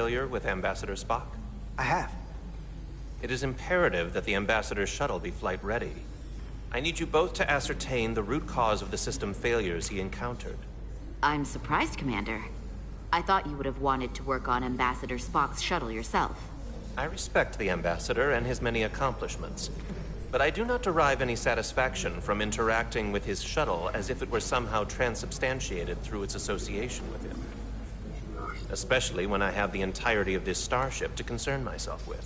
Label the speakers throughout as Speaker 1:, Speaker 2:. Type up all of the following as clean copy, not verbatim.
Speaker 1: failure with Ambassador Spock?
Speaker 2: I have.
Speaker 1: It is imperative that the Ambassador's shuttle be flight ready. I need you both to ascertain the root cause of the system failures he encountered.
Speaker 3: I'm surprised, Commander. I thought you would have wanted to work on Ambassador Spock's shuttle yourself.
Speaker 1: I respect the Ambassador and his many accomplishments, but I do not derive any satisfaction from interacting with his shuttle as if it were somehow transubstantiated through its association with him. Especially when I have the entirety of this starship to concern myself with.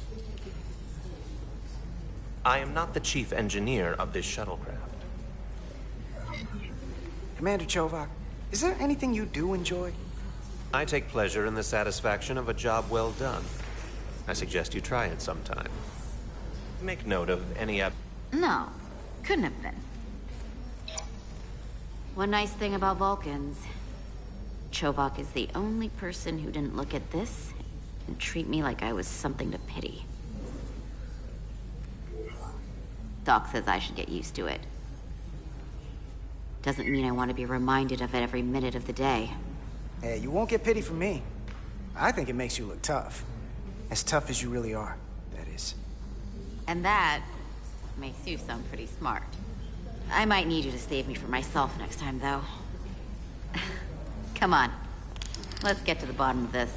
Speaker 1: I am not the chief engineer of this shuttlecraft.
Speaker 2: Commander Chovak, is there anything you do enjoy?
Speaker 1: I take pleasure in the satisfaction of a job well done. I suggest you try it sometime. Make note of any
Speaker 3: No, couldn't have been. One nice thing about Vulcans, Chovak is the only person who didn't look at this and treat me like I was something to pity. Doc says I should get used to it. Doesn't mean I want to be reminded of it every minute of the day.
Speaker 2: Hey, you won't get pity from me. I think it makes you look tough. As tough as you really are, that is.
Speaker 3: And that makes you sound pretty smart. I might need you to save me from myself next time, though. Come on. Let's get to the bottom of this.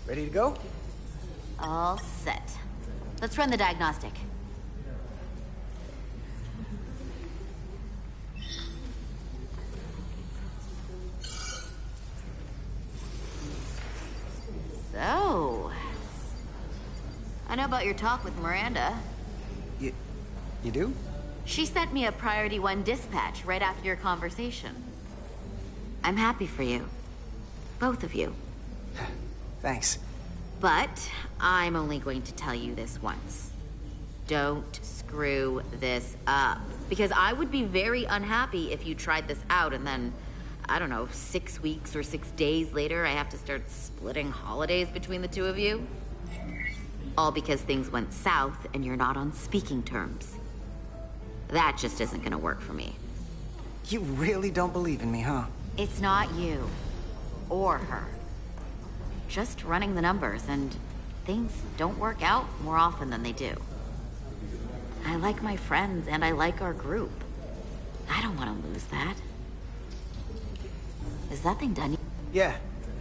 Speaker 2: Ready to go?
Speaker 3: All set. Let's run the diagnostic. So, I know about your talk with Miranda.
Speaker 2: You do?
Speaker 3: She sent me a Priority 1 dispatch right after your conversation. I'm happy for you. Both of you.
Speaker 2: Thanks.
Speaker 3: But I'm only going to tell you this once. Don't screw this up. Because I would be very unhappy if you tried this out and then, I don't know, 6 weeks or 6 days later, I have to start splitting holidays between the two of you. All because things went south and you're not on speaking terms. That just isn't gonna work for me.
Speaker 2: You really don't believe in me, huh?
Speaker 3: It's not you. Or her. Just running the numbers, and things don't work out more often than they do. I like my friends, and I like our group. I don't want to lose that. Is that thing done?
Speaker 2: Yeah,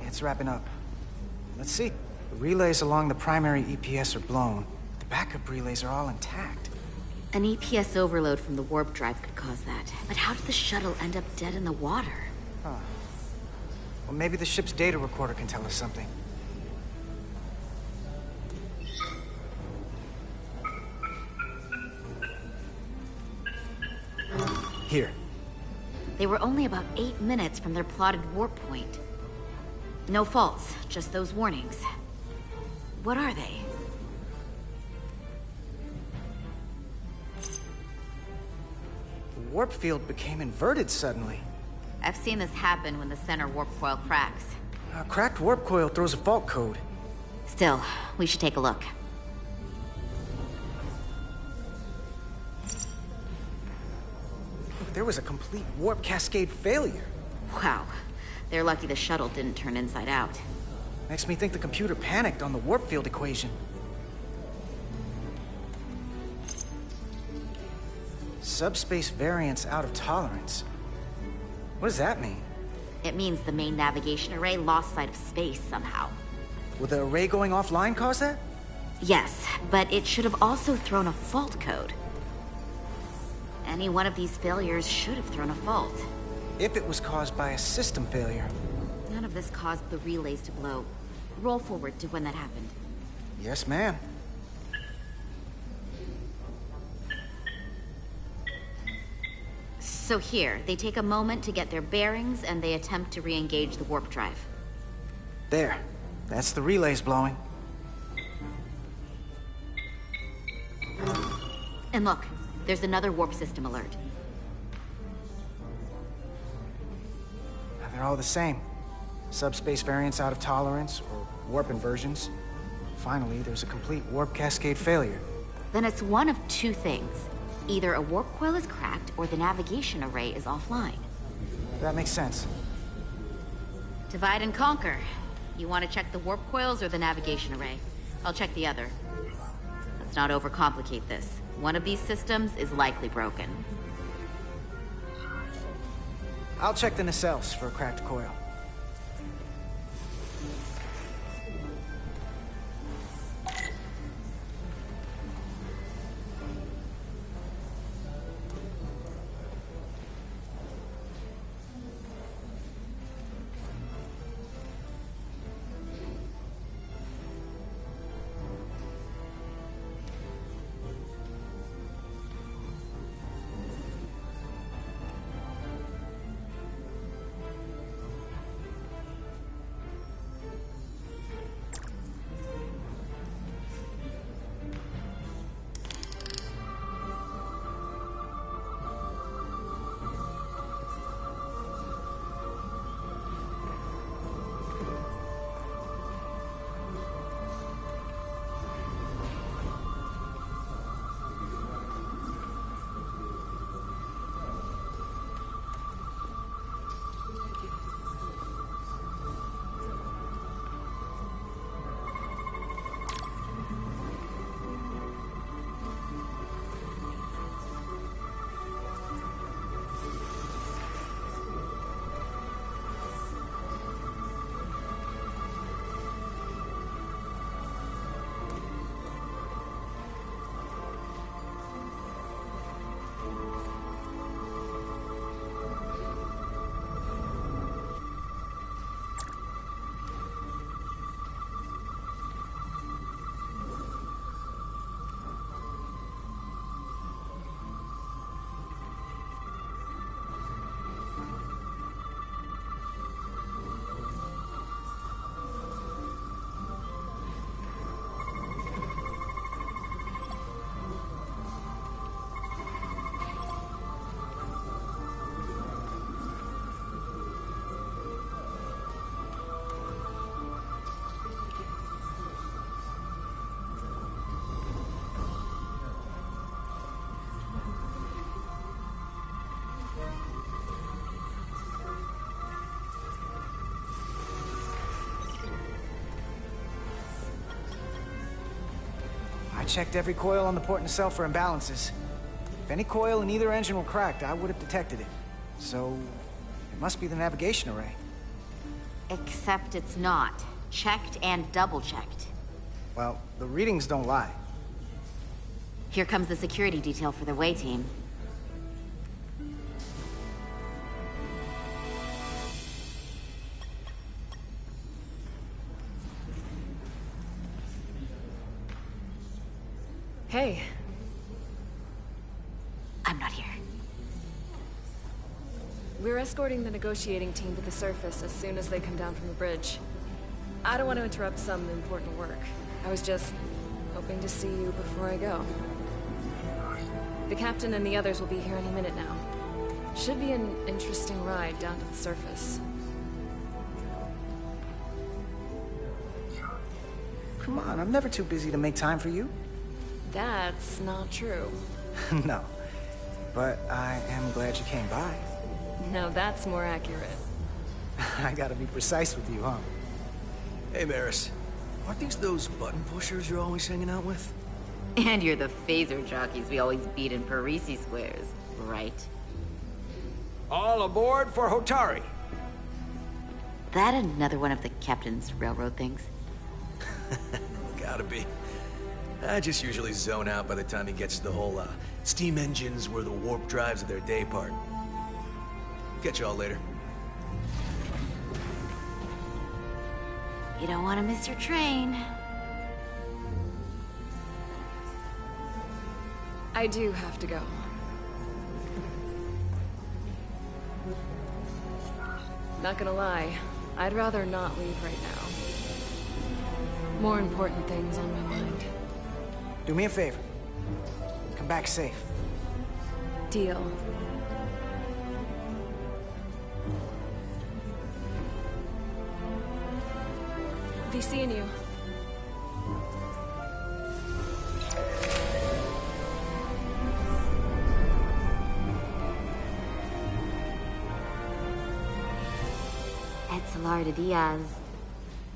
Speaker 2: it's wrapping up. Let's see. The relays along the primary EPS are blown. The backup relays are all intact.
Speaker 3: An EPS overload from the warp drive could cause that. But how did the shuttle end up dead in the water?
Speaker 2: Huh. Well, maybe the ship's data recorder can tell us something. Here.
Speaker 3: They were only about 8 minutes from their plotted warp point. No faults, just those warnings. What are they?
Speaker 2: The warp field became inverted suddenly.
Speaker 3: I've seen this happen when the center warp coil cracks.
Speaker 2: A cracked warp coil throws a fault code.
Speaker 3: Still, we should take a look.
Speaker 2: There was a complete warp cascade failure.
Speaker 3: Wow. They're lucky the shuttle didn't turn inside out.
Speaker 2: Makes me think the computer panicked on the warp field equation. Subspace variance out of tolerance. What does that mean?
Speaker 3: It means the main navigation array lost sight of space somehow.
Speaker 2: Would the array going offline cause that?
Speaker 3: Yes, but it should have also thrown a fault code. Any one of these failures should have thrown a fault.
Speaker 2: If it was caused by a system failure.
Speaker 3: None of this caused the relays to blow. Roll forward to when that happened.
Speaker 2: Yes, ma'am.
Speaker 3: So here, they take a moment to get their bearings and they attempt to re-engage the warp drive.
Speaker 2: There. That's the relays blowing.
Speaker 3: And look, there's another warp system alert.
Speaker 2: They're all the same. Subspace variance out of tolerance, or warp inversions. Finally, there's a complete warp cascade failure.
Speaker 3: Then it's one of two things. Either a warp coil is cracked or the navigation array is offline.
Speaker 2: That makes sense.
Speaker 3: Divide and conquer. You want to check the warp coils or the navigation array? I'll check the other. Let's not overcomplicate this. One of these systems is likely broken.
Speaker 2: I'll check the nacelles for a cracked coil. I checked every coil on the port nacelle for imbalances. If any coil in either engine were cracked, I would have detected it. So, it must be the navigation array.
Speaker 3: Except it's not. Checked and double-checked.
Speaker 2: Well, the readings don't lie.
Speaker 3: Here comes the security detail for the way team.
Speaker 4: Hey.
Speaker 3: I'm not here.
Speaker 4: We're escorting the negotiating team to the surface as soon as they come down from the bridge. I don't want to interrupt some important work. I was just hoping to see you before I go. The captain and the others will be here any minute now. Should be an interesting ride down to the surface.
Speaker 2: Come on, I'm never too busy to make time for you.
Speaker 4: That's not true.
Speaker 2: No. But I am glad you came by.
Speaker 4: Now that's more accurate.
Speaker 2: I gotta be precise with you, huh?
Speaker 5: Hey, Maris. Aren't these those button pushers you're always hanging out with?
Speaker 3: And you're the phaser jockeys we always beat in Parisi squares, right?
Speaker 5: All aboard for Hotari.
Speaker 3: That another one of the captain's railroad things?
Speaker 5: Gotta be. I just usually zone out by the time he gets to the whole, steam engines were the warp drives of their day part. Catch y'all later.
Speaker 3: You don't want to miss your train.
Speaker 4: I do have to go. Not gonna lie, I'd rather not leave right now. More important things on my mind.
Speaker 2: Do me a favor. Come back safe.
Speaker 4: Deal. Be seeing you.
Speaker 3: Pilar de Diaz.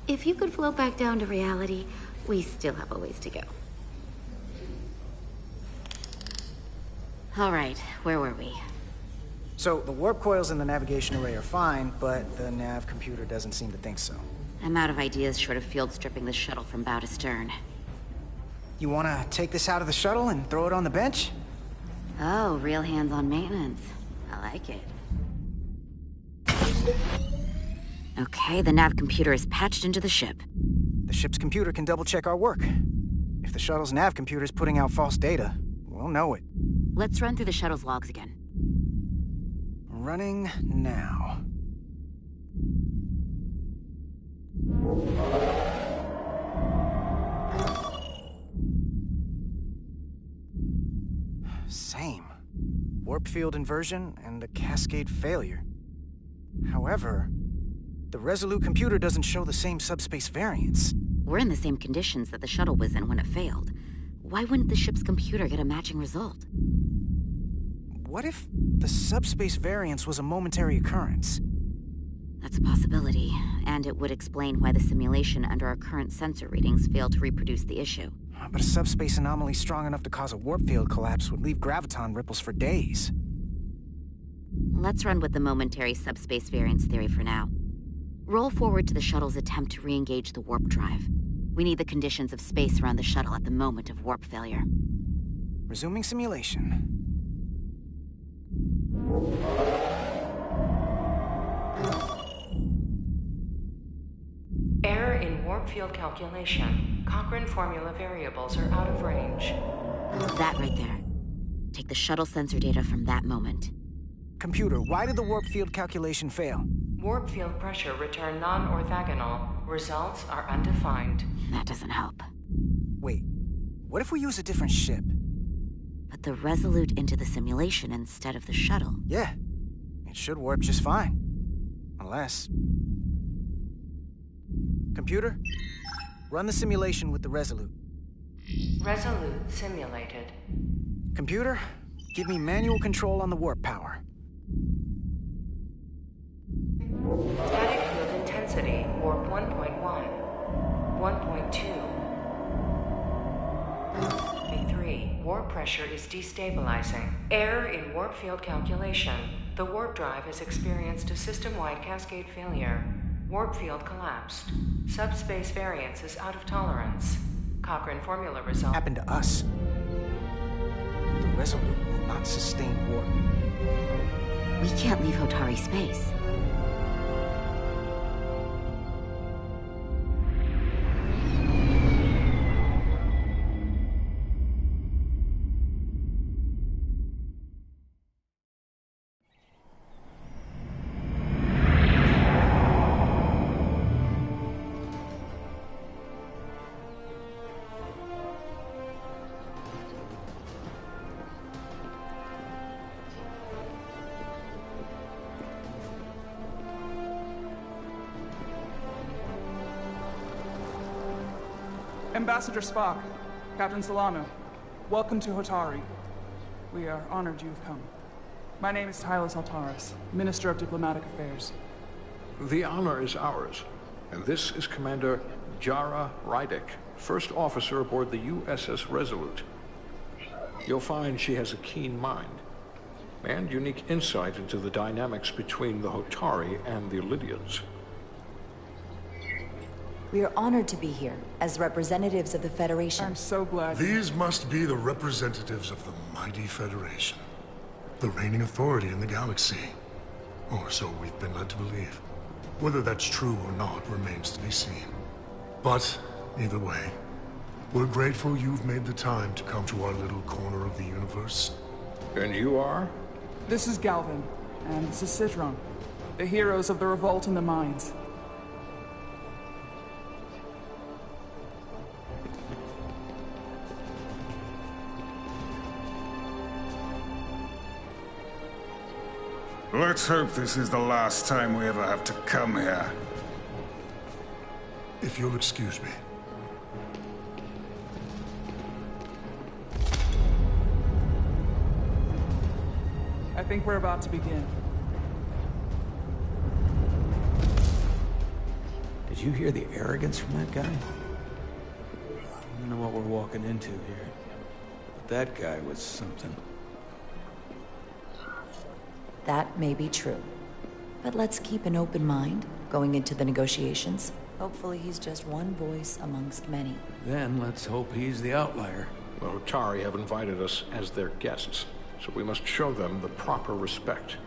Speaker 3: If you could float back down to reality, we still have a ways to go. All right, where were we?
Speaker 2: So, the warp coils in the navigation array are fine, but the nav computer doesn't seem to think so.
Speaker 3: I'm out of ideas short of field stripping this shuttle from bow to stern.
Speaker 2: You wanna take this out of the shuttle and throw it on the bench?
Speaker 3: Oh, real hands-on maintenance. I like it. Okay, the nav computer is patched into the ship.
Speaker 2: The ship's computer can double-check our work. If the shuttle's nav computer's putting out false data, we'll know it.
Speaker 3: Let's run through the shuttle's logs again.
Speaker 2: Running now. Same. Warp field inversion and a cascade failure. However, the Resolute computer doesn't show the same subspace variance.
Speaker 3: We're in the same conditions that the shuttle was in when it failed. Why wouldn't the ship's computer get a matching result?
Speaker 2: What if the subspace variance was a momentary occurrence?
Speaker 3: That's a possibility, and it would explain why the simulation under our current sensor readings failed to reproduce the issue.
Speaker 2: But a subspace anomaly strong enough to cause a warp field collapse would leave graviton ripples for days.
Speaker 3: Let's run with the momentary subspace variance theory for now. Roll forward to the shuttle's attempt to re-engage the warp drive. We need the conditions of space around the shuttle at the moment of warp failure.
Speaker 2: Resuming simulation.
Speaker 6: Error in warp field calculation. Cochrane formula variables are out of range.
Speaker 3: That right there. Take the shuttle sensor data from that moment.
Speaker 2: Computer, why did the warp field calculation fail?
Speaker 6: Warp field pressure returned non-orthogonal. Results are undefined.
Speaker 3: That doesn't help.
Speaker 2: Wait, what if we use a different ship?
Speaker 3: Put the Resolute into the simulation instead of the shuttle.
Speaker 2: Yeah, it should warp just fine. Unless... Computer, run the simulation with the Resolute.
Speaker 6: Resolute simulated.
Speaker 2: Computer, give me manual control on the warp power.
Speaker 6: Static field intensity, warp 1.1. 1.2. 3. Warp pressure is destabilizing. Error in warp field calculation. The warp drive has experienced a system-wide cascade failure. Warp field collapsed. Subspace variance is out of tolerance. Cochrane formula result.
Speaker 2: Happened to us. The Resolute will not sustain warp.
Speaker 3: We can't leave Hotari space.
Speaker 7: Ambassador Spock, Captain Solano, welcome to Hotari. We are honored you have come. My name is Tylos Altaris, Minister of Diplomatic Affairs.
Speaker 8: The honor is ours, and this is Commander Jara Rydick, first officer aboard the USS Resolute. You'll find she has a keen mind, and unique insight into the dynamics between the Hotari and the Lydians.
Speaker 9: We are honored to be here as representatives of the Federation.
Speaker 7: I'm so glad.
Speaker 10: These must be the representatives of the mighty Federation. The reigning authority in the galaxy. Or so we've been led to believe. Whether that's true or not remains to be seen. But, either way, we're grateful you've made the time to come to our little corner of the universe.
Speaker 8: And you are?
Speaker 7: This is Galvin, and this is Citron, the heroes of the revolt in the mines.
Speaker 11: Let's hope this is the last time we ever have to come here.
Speaker 10: If you'll excuse me.
Speaker 7: I think we're about to begin.
Speaker 5: you hear the arrogance from that guy? I don't know what we're walking into here. But that guy was something.
Speaker 9: That may be true. But let's keep an open mind going into the negotiations. Hopefully he's just one voice amongst many.
Speaker 5: Then let's hope he's the outlier.
Speaker 8: The Hotari have invited us as their guests, so we must show them the proper respect.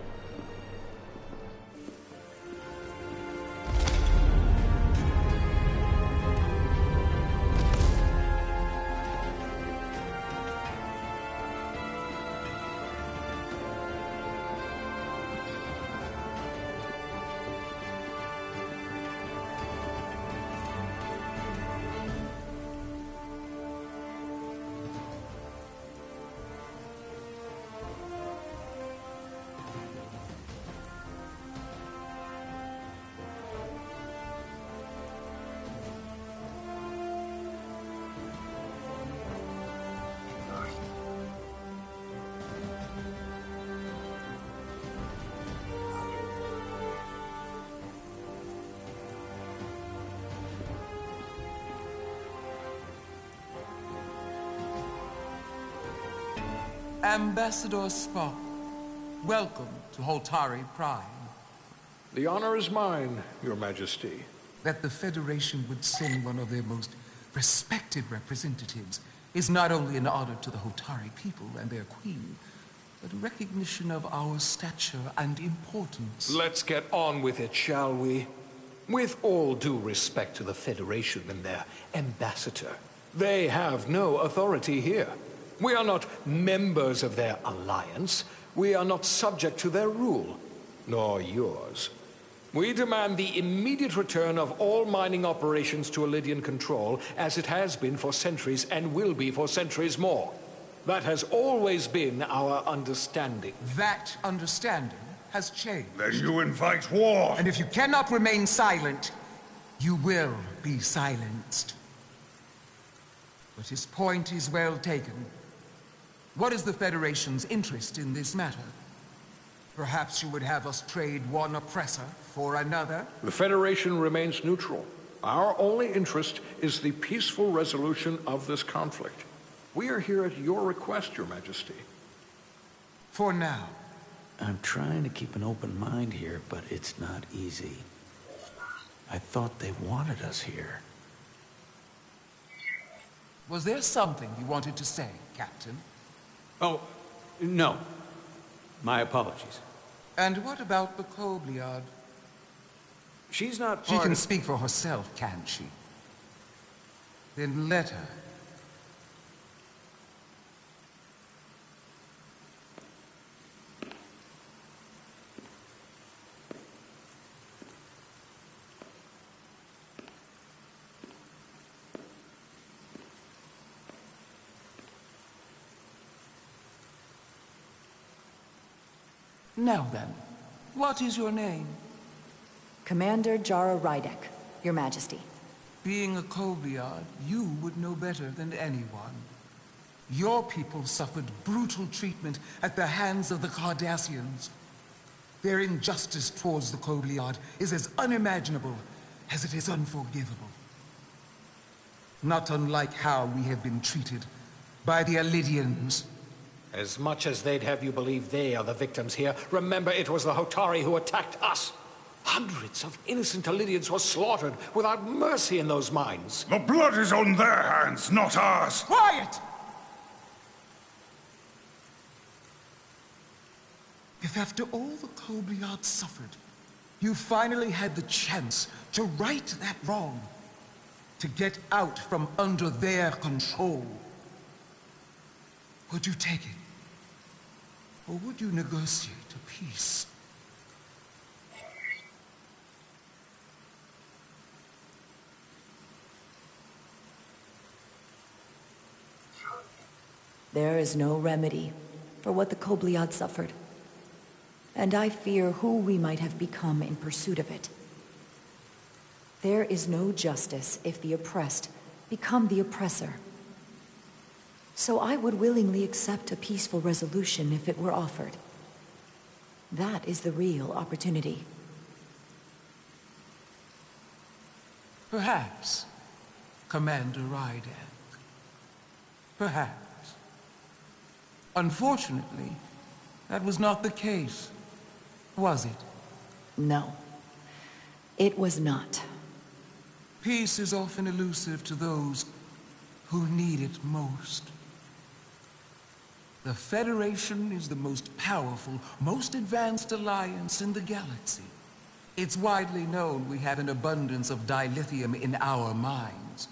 Speaker 12: Ambassador Spock, welcome to Holtari Prime.
Speaker 8: The honor is mine, Your Majesty.
Speaker 12: That the Federation would send one of their most respected representatives is not only an honor to the Holtari people and their queen, but a recognition of our stature and importance.
Speaker 8: Let's get on with it, shall we? With all due respect to the Federation and their ambassador, they have no authority here. We are not members of their alliance. We are not subject to their rule, nor yours. We demand the immediate return of all mining operations to Elydian control, as it has been for centuries and will be for centuries more. That has always been our understanding.
Speaker 12: That understanding has changed.
Speaker 11: Then you invite war.
Speaker 12: And if you cannot remain silent, you will be silenced. But his point is well taken. What is the Federation's interest in this matter? Perhaps you would have us trade one oppressor for another?
Speaker 8: The Federation remains neutral. Our only interest is the peaceful resolution of this conflict. We are here at your request, Your Majesty.
Speaker 12: For now.
Speaker 5: I'm trying to keep an open mind here, but it's not easy. I thought they wanted us here.
Speaker 12: Was there something you wanted to say, Captain?
Speaker 13: Oh, no. My apologies.
Speaker 12: And what about the Kobliad?
Speaker 13: She's not
Speaker 12: She can speak for herself, can't she? Then let her. Now then, what is your name?
Speaker 9: Commander Jara Rydek, Your Majesty.
Speaker 12: Being a Kobliad, you would know better than anyone. Your people suffered brutal treatment at the hands of the Cardassians. Their injustice towards the Kobliad is as unimaginable as it is unforgivable. Not unlike how we have been treated by the Elydians.
Speaker 8: As much as they'd have you believe they are the victims here, remember it was the Hotari who attacked us. Hundreds of innocent Elydians were slaughtered without mercy in those mines.
Speaker 11: The blood is on their hands, not ours.
Speaker 12: Quiet! If after all the Kobliad suffered, you finally had the chance to right that wrong, to get out from under their control, would you take it? Or would you negotiate a peace?
Speaker 9: There is no remedy for what the Kobliad suffered. And I fear who we might have become in pursuit of it. There is no justice if the oppressed become the oppressor. So I would willingly accept a peaceful resolution if it were offered. That is the real opportunity.
Speaker 12: Perhaps, Commander Rydak. Perhaps. Unfortunately, that was not the case, was it?
Speaker 9: No, it was not.
Speaker 12: Peace is often elusive to those who need it most. The Federation is the most powerful, most advanced alliance in the galaxy. It's widely known we have an abundance of dilithium in our mines.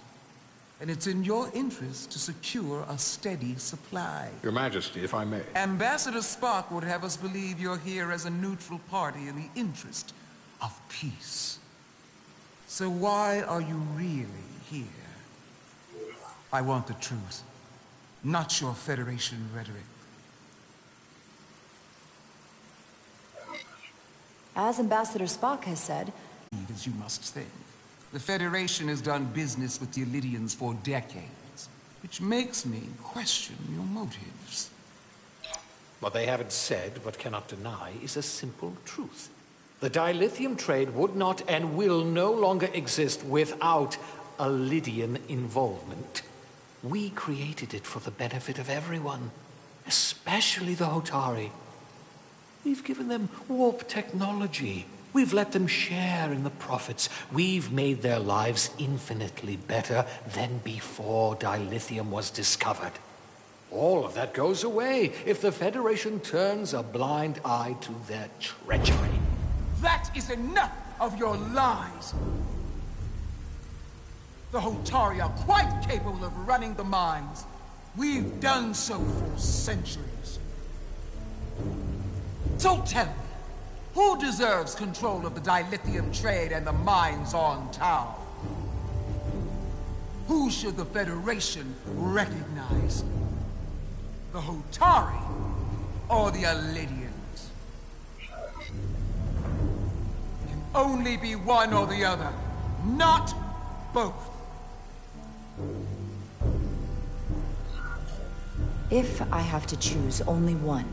Speaker 12: And it's in your interest to secure a steady supply.
Speaker 8: Your Majesty, if I may.
Speaker 12: Ambassador Spock would have us believe you're here as a neutral party in the interest of peace. So why are you really here? I want the truth, not your Federation rhetoric.
Speaker 9: As Ambassador Spock has said,
Speaker 12: as you must think, the Federation has done business with the Illydians for decades, which makes me question your motives.
Speaker 8: What they haven't said, but cannot deny, is a simple truth. The dilithium trade would not and will no longer exist without Illydian involvement. We created it for the benefit of everyone, especially the Hotari. We've given them warp technology. We've let them share in the profits. We've made their lives infinitely better than before dilithium was discovered. All of that goes away if the Federation turns a blind eye to their treachery.
Speaker 12: That is enough of your lies! The Hotari are quite capable of running the mines. We've done so for centuries. So tell me, who deserves control of the dilithium trade and the mines on Tau? Who should the Federation recognize? The Hotari or the Illydians? It can only be one or the other, not both.
Speaker 9: if I have to choose only one,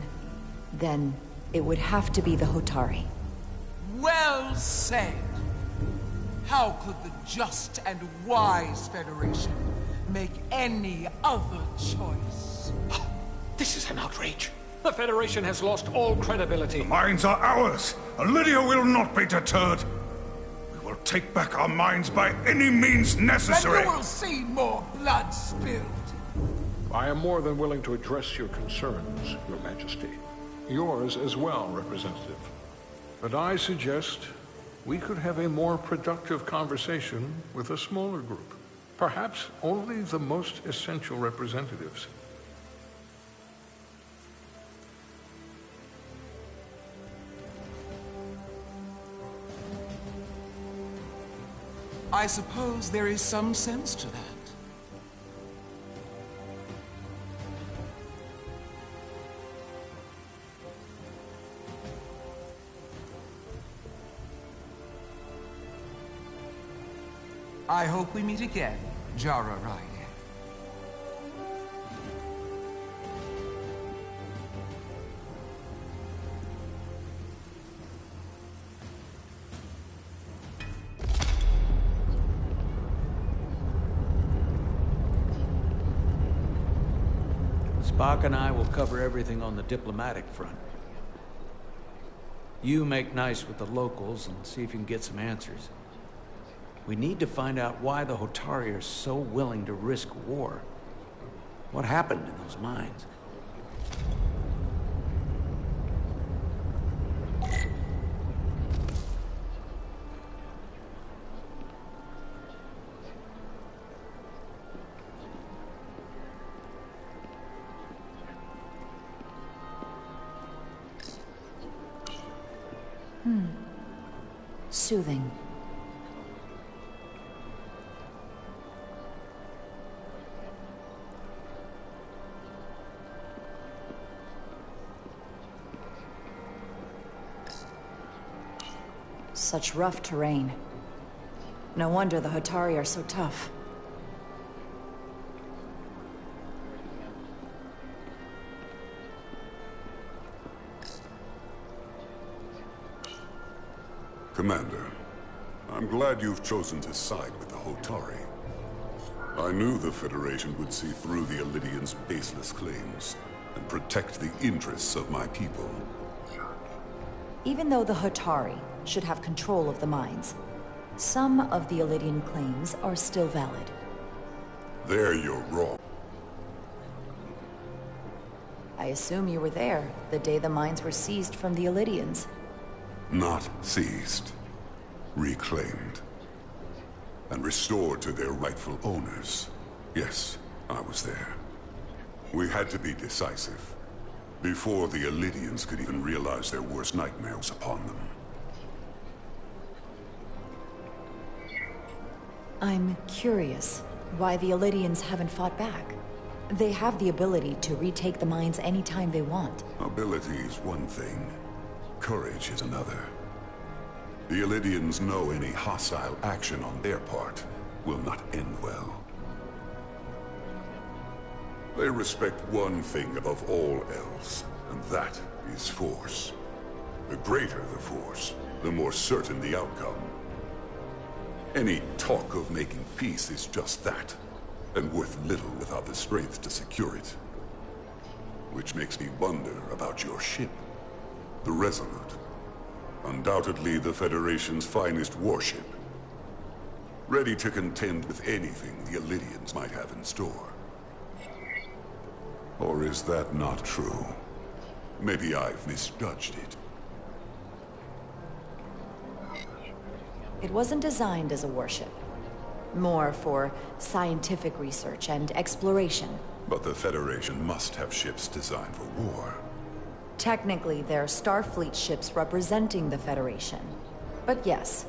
Speaker 9: then it would have to be the Hotari.
Speaker 12: Well said. How could the just and wise Federation make any other choice?
Speaker 8: This is an outrage. The Federation has lost all credibility.
Speaker 11: The mines are ours. Lydia will not be deterred. We will take back our mines by any means necessary.
Speaker 12: And you will see more blood spilled.
Speaker 8: I am more than willing to address your concerns, Your Majesty. Yours as well, Representative. But I suggest we could have a more productive conversation with a smaller group. Perhaps only the most essential representatives.
Speaker 12: I suppose there is some sense to that. I hope we meet again, Jara Ryder.
Speaker 13: Spock and I will cover everything on the diplomatic front. You make nice with the locals and see if you can get some answers. We need to find out why the Hotari are so willing to risk war. What happened in those mines?
Speaker 9: Soothing. Such rough terrain. No wonder the Hotari are so tough.
Speaker 14: Commander, I'm I'm glad you've chosen to side with the Hotari. I knew the Federation would see through the Elidians' baseless claims and protect the interests of my people.
Speaker 9: Even though the Hotari should have control of the mines, some of the Elidian claims are still valid.
Speaker 14: There you're wrong.
Speaker 9: I assume you were there the day the mines were seized from the Elidians.
Speaker 14: Not seized. Reclaimed. And restored to their rightful owners. Yes, I was there. We had to be decisive. Before the Elidians could even realize their worst nightmare was upon them.
Speaker 9: I'm curious why the Elidians haven't fought back. They have the ability to retake the mines anytime they want.
Speaker 14: Ability is one thing. Courage is another. The Elidians know any hostile action on their part will not end well. They respect one thing above all else, and that is force. The greater the force, the more certain the outcome. Any talk of making peace is just that, and worth little without the strength to secure it. Which makes me wonder about your ship, the Resolute. Undoubtedly the Federation's finest warship. Ready to contend with anything the Elidians might have in store. Or is that not true? Maybe I've misjudged it.
Speaker 9: It wasn't designed as a warship. More for scientific research and exploration.
Speaker 14: But the Federation must have ships designed for war.
Speaker 9: Technically, they're Starfleet ships representing the Federation. But yes.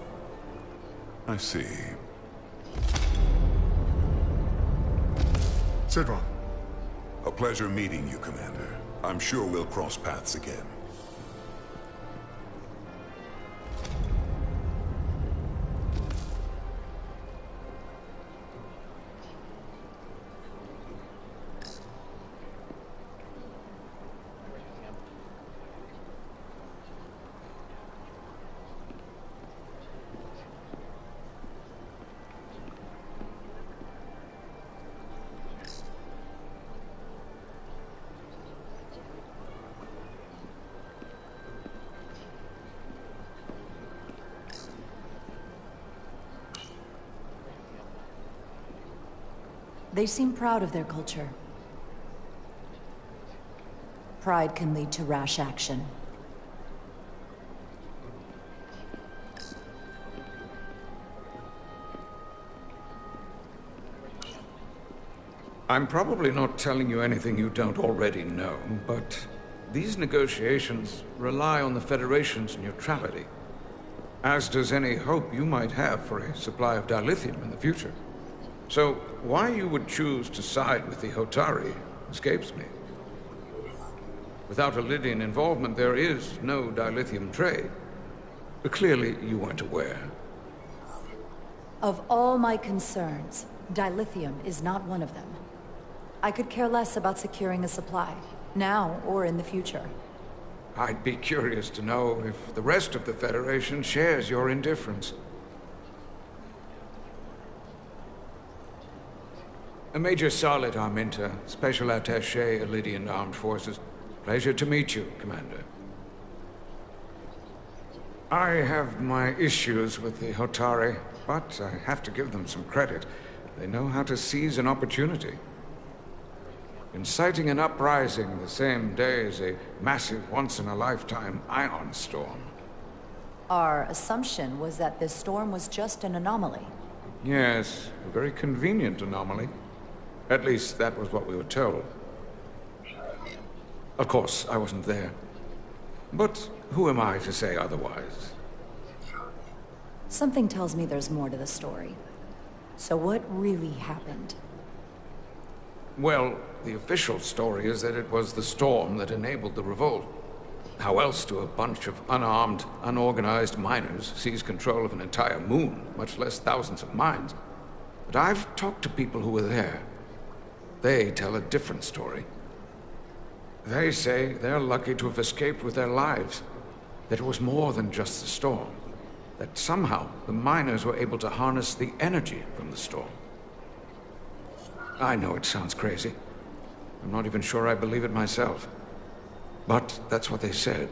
Speaker 14: I see.
Speaker 10: Sidron.
Speaker 14: A pleasure meeting you, Commander. I'm sure we'll cross paths again.
Speaker 9: They seem proud of their culture. Pride can lead to rash action.
Speaker 13: I'm probably not telling you anything you don't already know, but these negotiations rely on the Federation's neutrality, as does any hope you might have for a supply of dilithium in the future. So, why you would choose to side with the Hotari escapes me. Without Elidian involvement, there is no dilithium trade. But clearly, you weren't aware.
Speaker 9: Of all my concerns, dilithium is not one of them. I could care less about securing a supply, now or in the future.
Speaker 13: I'd be curious to know if the rest of the Federation shares your indifference. Major Salit Arminta, Special Attaché, Elidian Armed Forces. Pleasure to meet you, Commander. I have my issues with the Hotari, but I have to give them some credit. They know how to seize an opportunity. Inciting an uprising the same day as a massive, once-in-a-lifetime ion storm.
Speaker 9: Our assumption was that this storm was just an anomaly.
Speaker 13: Yes, a very convenient anomaly. At least, that was what we were told. Of course, I wasn't there. But who am I to say otherwise?
Speaker 9: Something tells me there's more to the story. So what really happened?
Speaker 13: Well, the official story is that it was the storm that enabled the revolt. How else do a bunch of unarmed, unorganized miners seize control of an entire moon, much less thousands of mines? But I've talked to people who were there. They tell a different story. They say they're lucky to have escaped with their lives, that it was more than just the storm. that somehow the miners were able to harness the energy from the storm. I know it sounds crazy. I'm not even sure I believe it myself. But that's what they said.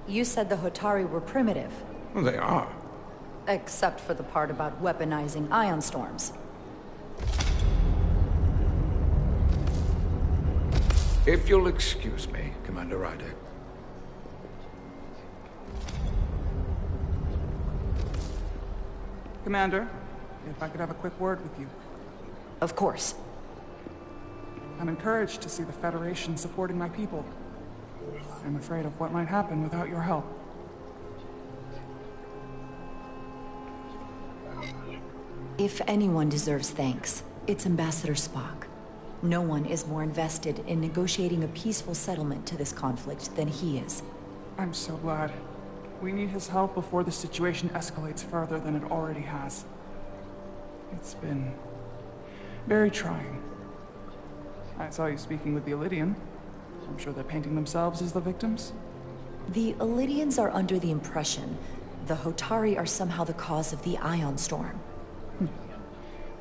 Speaker 9: You said the Hotari were primitive.
Speaker 13: Well, they are.
Speaker 9: Except for the part about weaponizing ion storms.
Speaker 13: If you'll excuse me, Commander Ryder.
Speaker 7: Commander, if I could have a quick word with you.
Speaker 9: Of course.
Speaker 7: I'm encouraged to see the Federation supporting my people. I'm afraid of what might happen without your help.
Speaker 9: If anyone deserves thanks, it's Ambassador Spock. No one is more invested in negotiating a peaceful settlement to this conflict than he is.
Speaker 7: I'm so glad. We need his help before the situation escalates further than it already has. It's been very trying. I saw you speaking with the Elydian. I'm sure they're painting themselves as the victims.
Speaker 9: The Elydians are under the impression the Hotari are somehow the cause of the ion storm.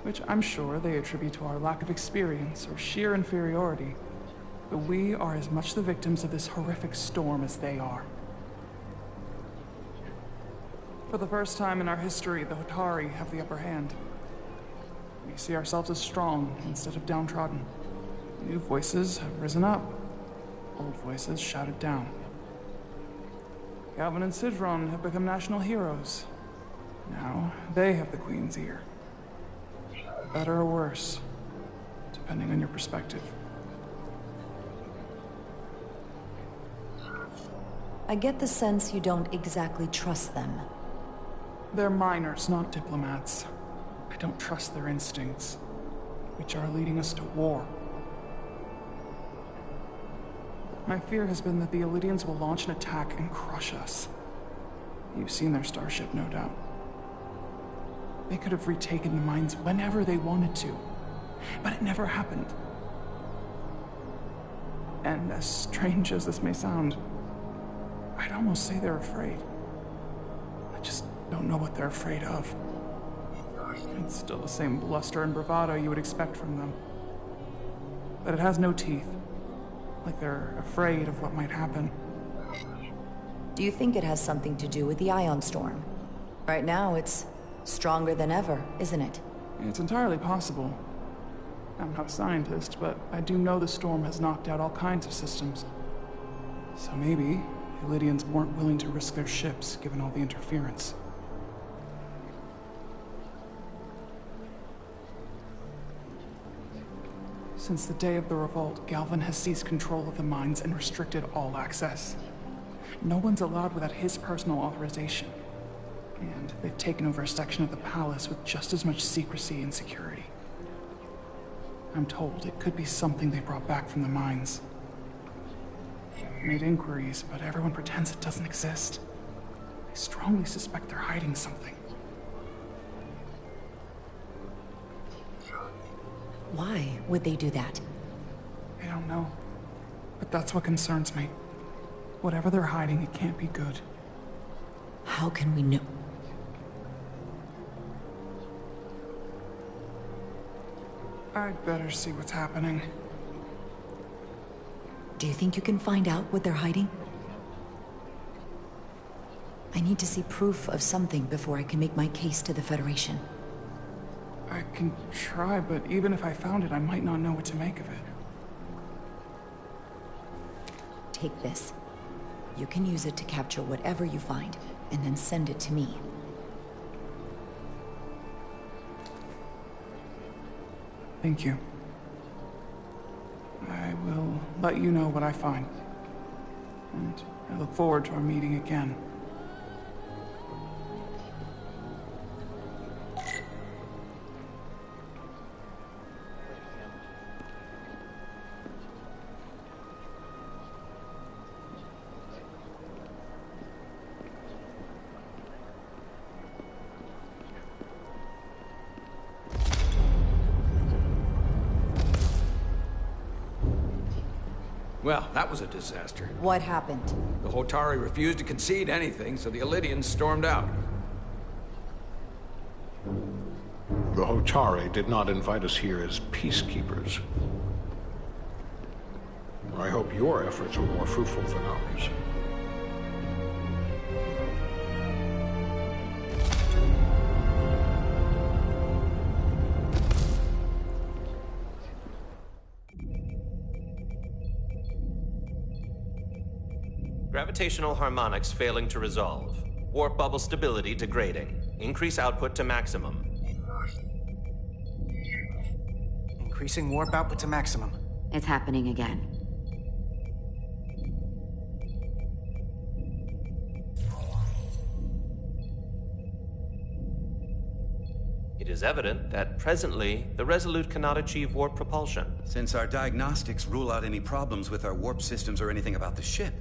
Speaker 7: Which I'm sure they attribute to our lack of experience or sheer inferiority. But we are as much the victims of this horrific storm as they are. For the first time in our history, the Hotari have the upper hand. We see ourselves as strong instead of downtrodden. New voices have risen up. Old voices shouted down. Calvin and Sidron have become national heroes. Now, they have the Queen's ear. Better or worse, depending on your perspective.
Speaker 9: I get the sense you don't exactly trust them.
Speaker 7: They're miners, not diplomats. I don't trust their instincts, which are leading us to war. My fear has been that the Elydians will launch an attack and crush us. You've seen their starship, no doubt. They could have retaken the mines whenever they wanted to, but it never happened. And as strange as this may sound, I'd almost say they're afraid. I just don't know what they're afraid of. It's still the same bluster and bravado you would expect from them. But it has no teeth. Like they're afraid of what might happen.
Speaker 9: Do you think it has something to do with the ion storm? Right now, it's stronger than ever, isn't it?
Speaker 7: It's entirely possible. I'm not a scientist, but I do know the storm has knocked out all kinds of systems. So maybe the Elydians weren't willing to risk their ships, given all the interference. Since the day of the revolt, Galvin has seized control of the mines and restricted all access. No one's allowed without his personal authorization. And they've taken over a section of the palace with just as much secrecy and security. I'm told it could be something they brought back from the mines. I made inquiries, but everyone pretends it doesn't exist. I strongly suspect they're hiding something.
Speaker 9: Why would they do that?
Speaker 7: I don't know. But that's what concerns me. Whatever they're hiding, it can't be good.
Speaker 9: How can we know?
Speaker 7: I'd better see what's happening.
Speaker 9: Do you think you can find out what they're hiding? I need to see proof of something before I can make my case to the Federation.
Speaker 7: I can try, but even if I found it, I might not know what to make of it.
Speaker 9: Take this. You can use it to capture whatever you find, and then send it to me.
Speaker 7: Thank you. I will let you know what I find. And I look forward to our meeting again.
Speaker 13: Well, that was a disaster.
Speaker 9: What happened?
Speaker 13: The Hotari refused to concede anything, so the Elydians stormed out.
Speaker 8: The Hotari did not invite us here as peacekeepers. I hope your efforts were more fruitful than ours.
Speaker 1: Gravitational harmonics failing to resolve. Warp bubble stability degrading. Increase output to maximum.
Speaker 2: Increasing warp output to maximum.
Speaker 3: It's happening again.
Speaker 1: It is evident that presently, the Resolute cannot achieve warp propulsion.
Speaker 15: Since our diagnostics rule out any problems with our warp systems or anything about the ship,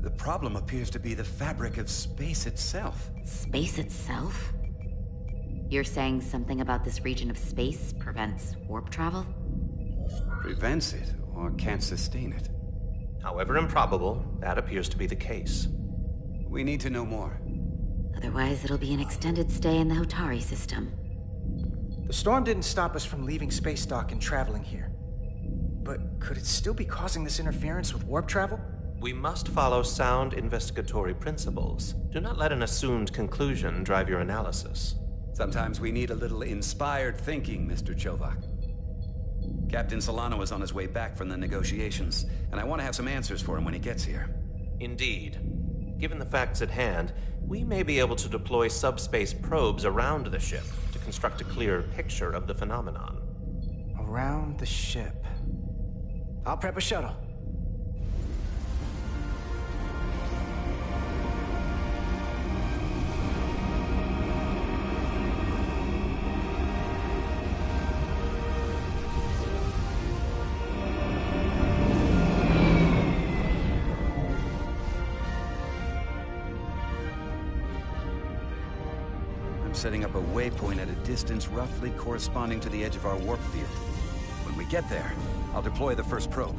Speaker 15: the problem appears to be the fabric of space itself.
Speaker 3: Space itself? You're saying something about this region of space prevents warp travel?
Speaker 15: Prevents it, or can't sustain it.
Speaker 1: However improbable, that appears to be the case.
Speaker 15: We need to know more.
Speaker 3: Otherwise, it'll be an extended stay in the Hotari system.
Speaker 2: The storm didn't stop us from leaving space dock and traveling here. But could it still be causing this interference with warp travel?
Speaker 1: We must follow sound investigatory principles. Do not let an assumed conclusion drive your analysis.
Speaker 15: Sometimes we need a little inspired thinking, Mr. Chovak. Captain Solano is on his way back from the negotiations, and I want to have some answers for him when he gets here.
Speaker 1: Indeed. Given the facts at hand, we may be able to deploy subspace probes around the ship to construct a clearer picture of the phenomenon.
Speaker 2: Around the ship. I'll prep a shuttle.
Speaker 15: Setting up a waypoint at a distance roughly corresponding to the edge of our warp field. When we get there, I'll deploy the first probe.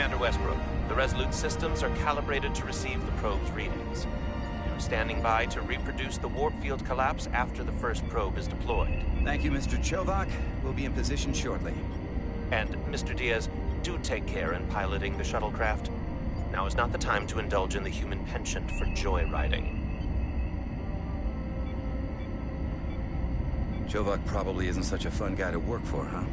Speaker 1: Commander Westbrook, the Resolute systems are calibrated to receive the probe's readings. We are standing by to reproduce the warp field collapse after the first probe is deployed.
Speaker 15: Thank you, Mr. Chovak. We'll be in position shortly.
Speaker 1: And, Mr. Diaz, do take care in piloting the shuttlecraft. Now is not the time to indulge in the human penchant for joyriding.
Speaker 15: Chovak probably isn't such a fun guy to work for, huh?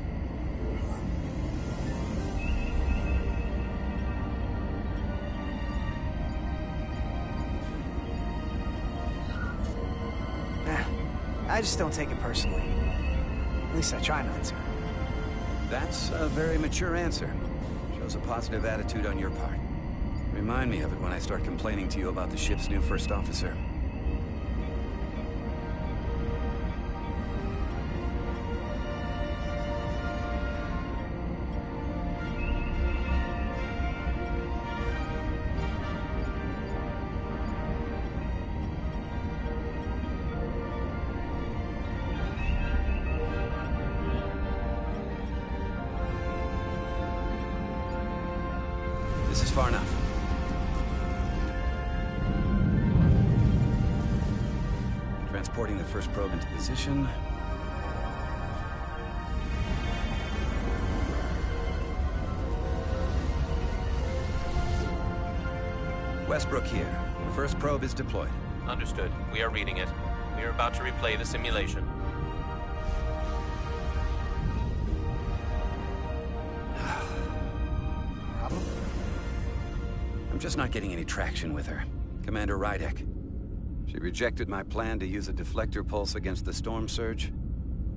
Speaker 2: I just don't take it personally. At least I try not to.
Speaker 15: That's a very mature answer. Shows a positive attitude on your part. Remind me of it when I start complaining to you about the ship's new first officer. far enough. Transporting the first probe into position. Westbrook here. The first probe is deployed.
Speaker 1: Understood. We are reading it. We are about to replay the simulation.
Speaker 2: Problem?
Speaker 15: I'm just not getting any traction with her. Commander Rydek. She rejected my plan to use a deflector pulse against the storm surge.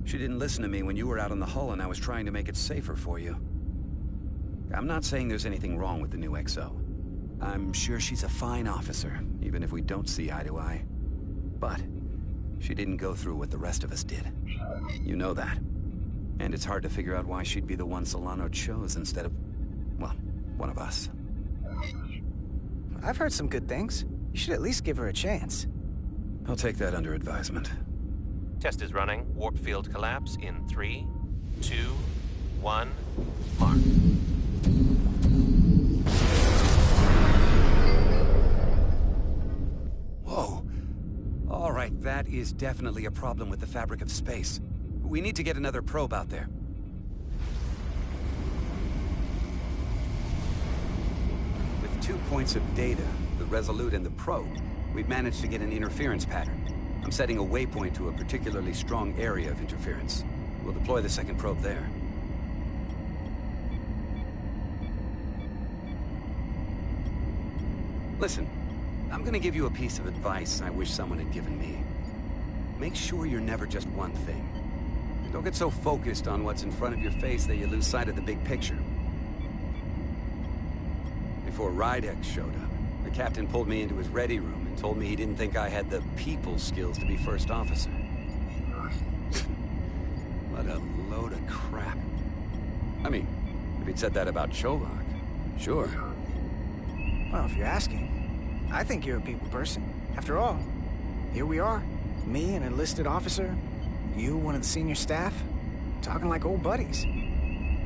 Speaker 15: She didn't listen to me when you were out on the hull and I was trying to make it safer for you. I'm not saying there's anything wrong with the new XO. I'm sure she's a fine officer, even if we don't see eye to eye. But she didn't go through what the rest of us did. You know that. And it's hard to figure out why she'd be the one Solano chose instead of, well, one of us.
Speaker 2: I've heard some good things. You should at least give her a chance.
Speaker 15: I'll take that under advisement.
Speaker 1: Test is running. Warp field collapse in 3, 2, 1, mark.
Speaker 15: Whoa. All right, that is definitely a problem with the fabric of space. We need to get another probe out there. With 2 points of data, the Resolute and the probe, we've managed to get an interference pattern. I'm setting a waypoint to a particularly strong area of interference. We'll deploy the second probe there. Listen, I'm gonna give you a piece of advice I wish someone had given me. Make sure you're never just one thing. Don't get so focused on what's in front of your face that you lose sight of the big picture. Before Rydek showed up, the captain pulled me into his ready room and told me he didn't think I had the people skills to be first officer. What a load of crap. I mean, if he'd said that about Chovak, sure.
Speaker 2: Well, if you're asking, I think you're a people person. After all, here we are. Me, an enlisted officer. You, one of the senior staff. Talking like old buddies.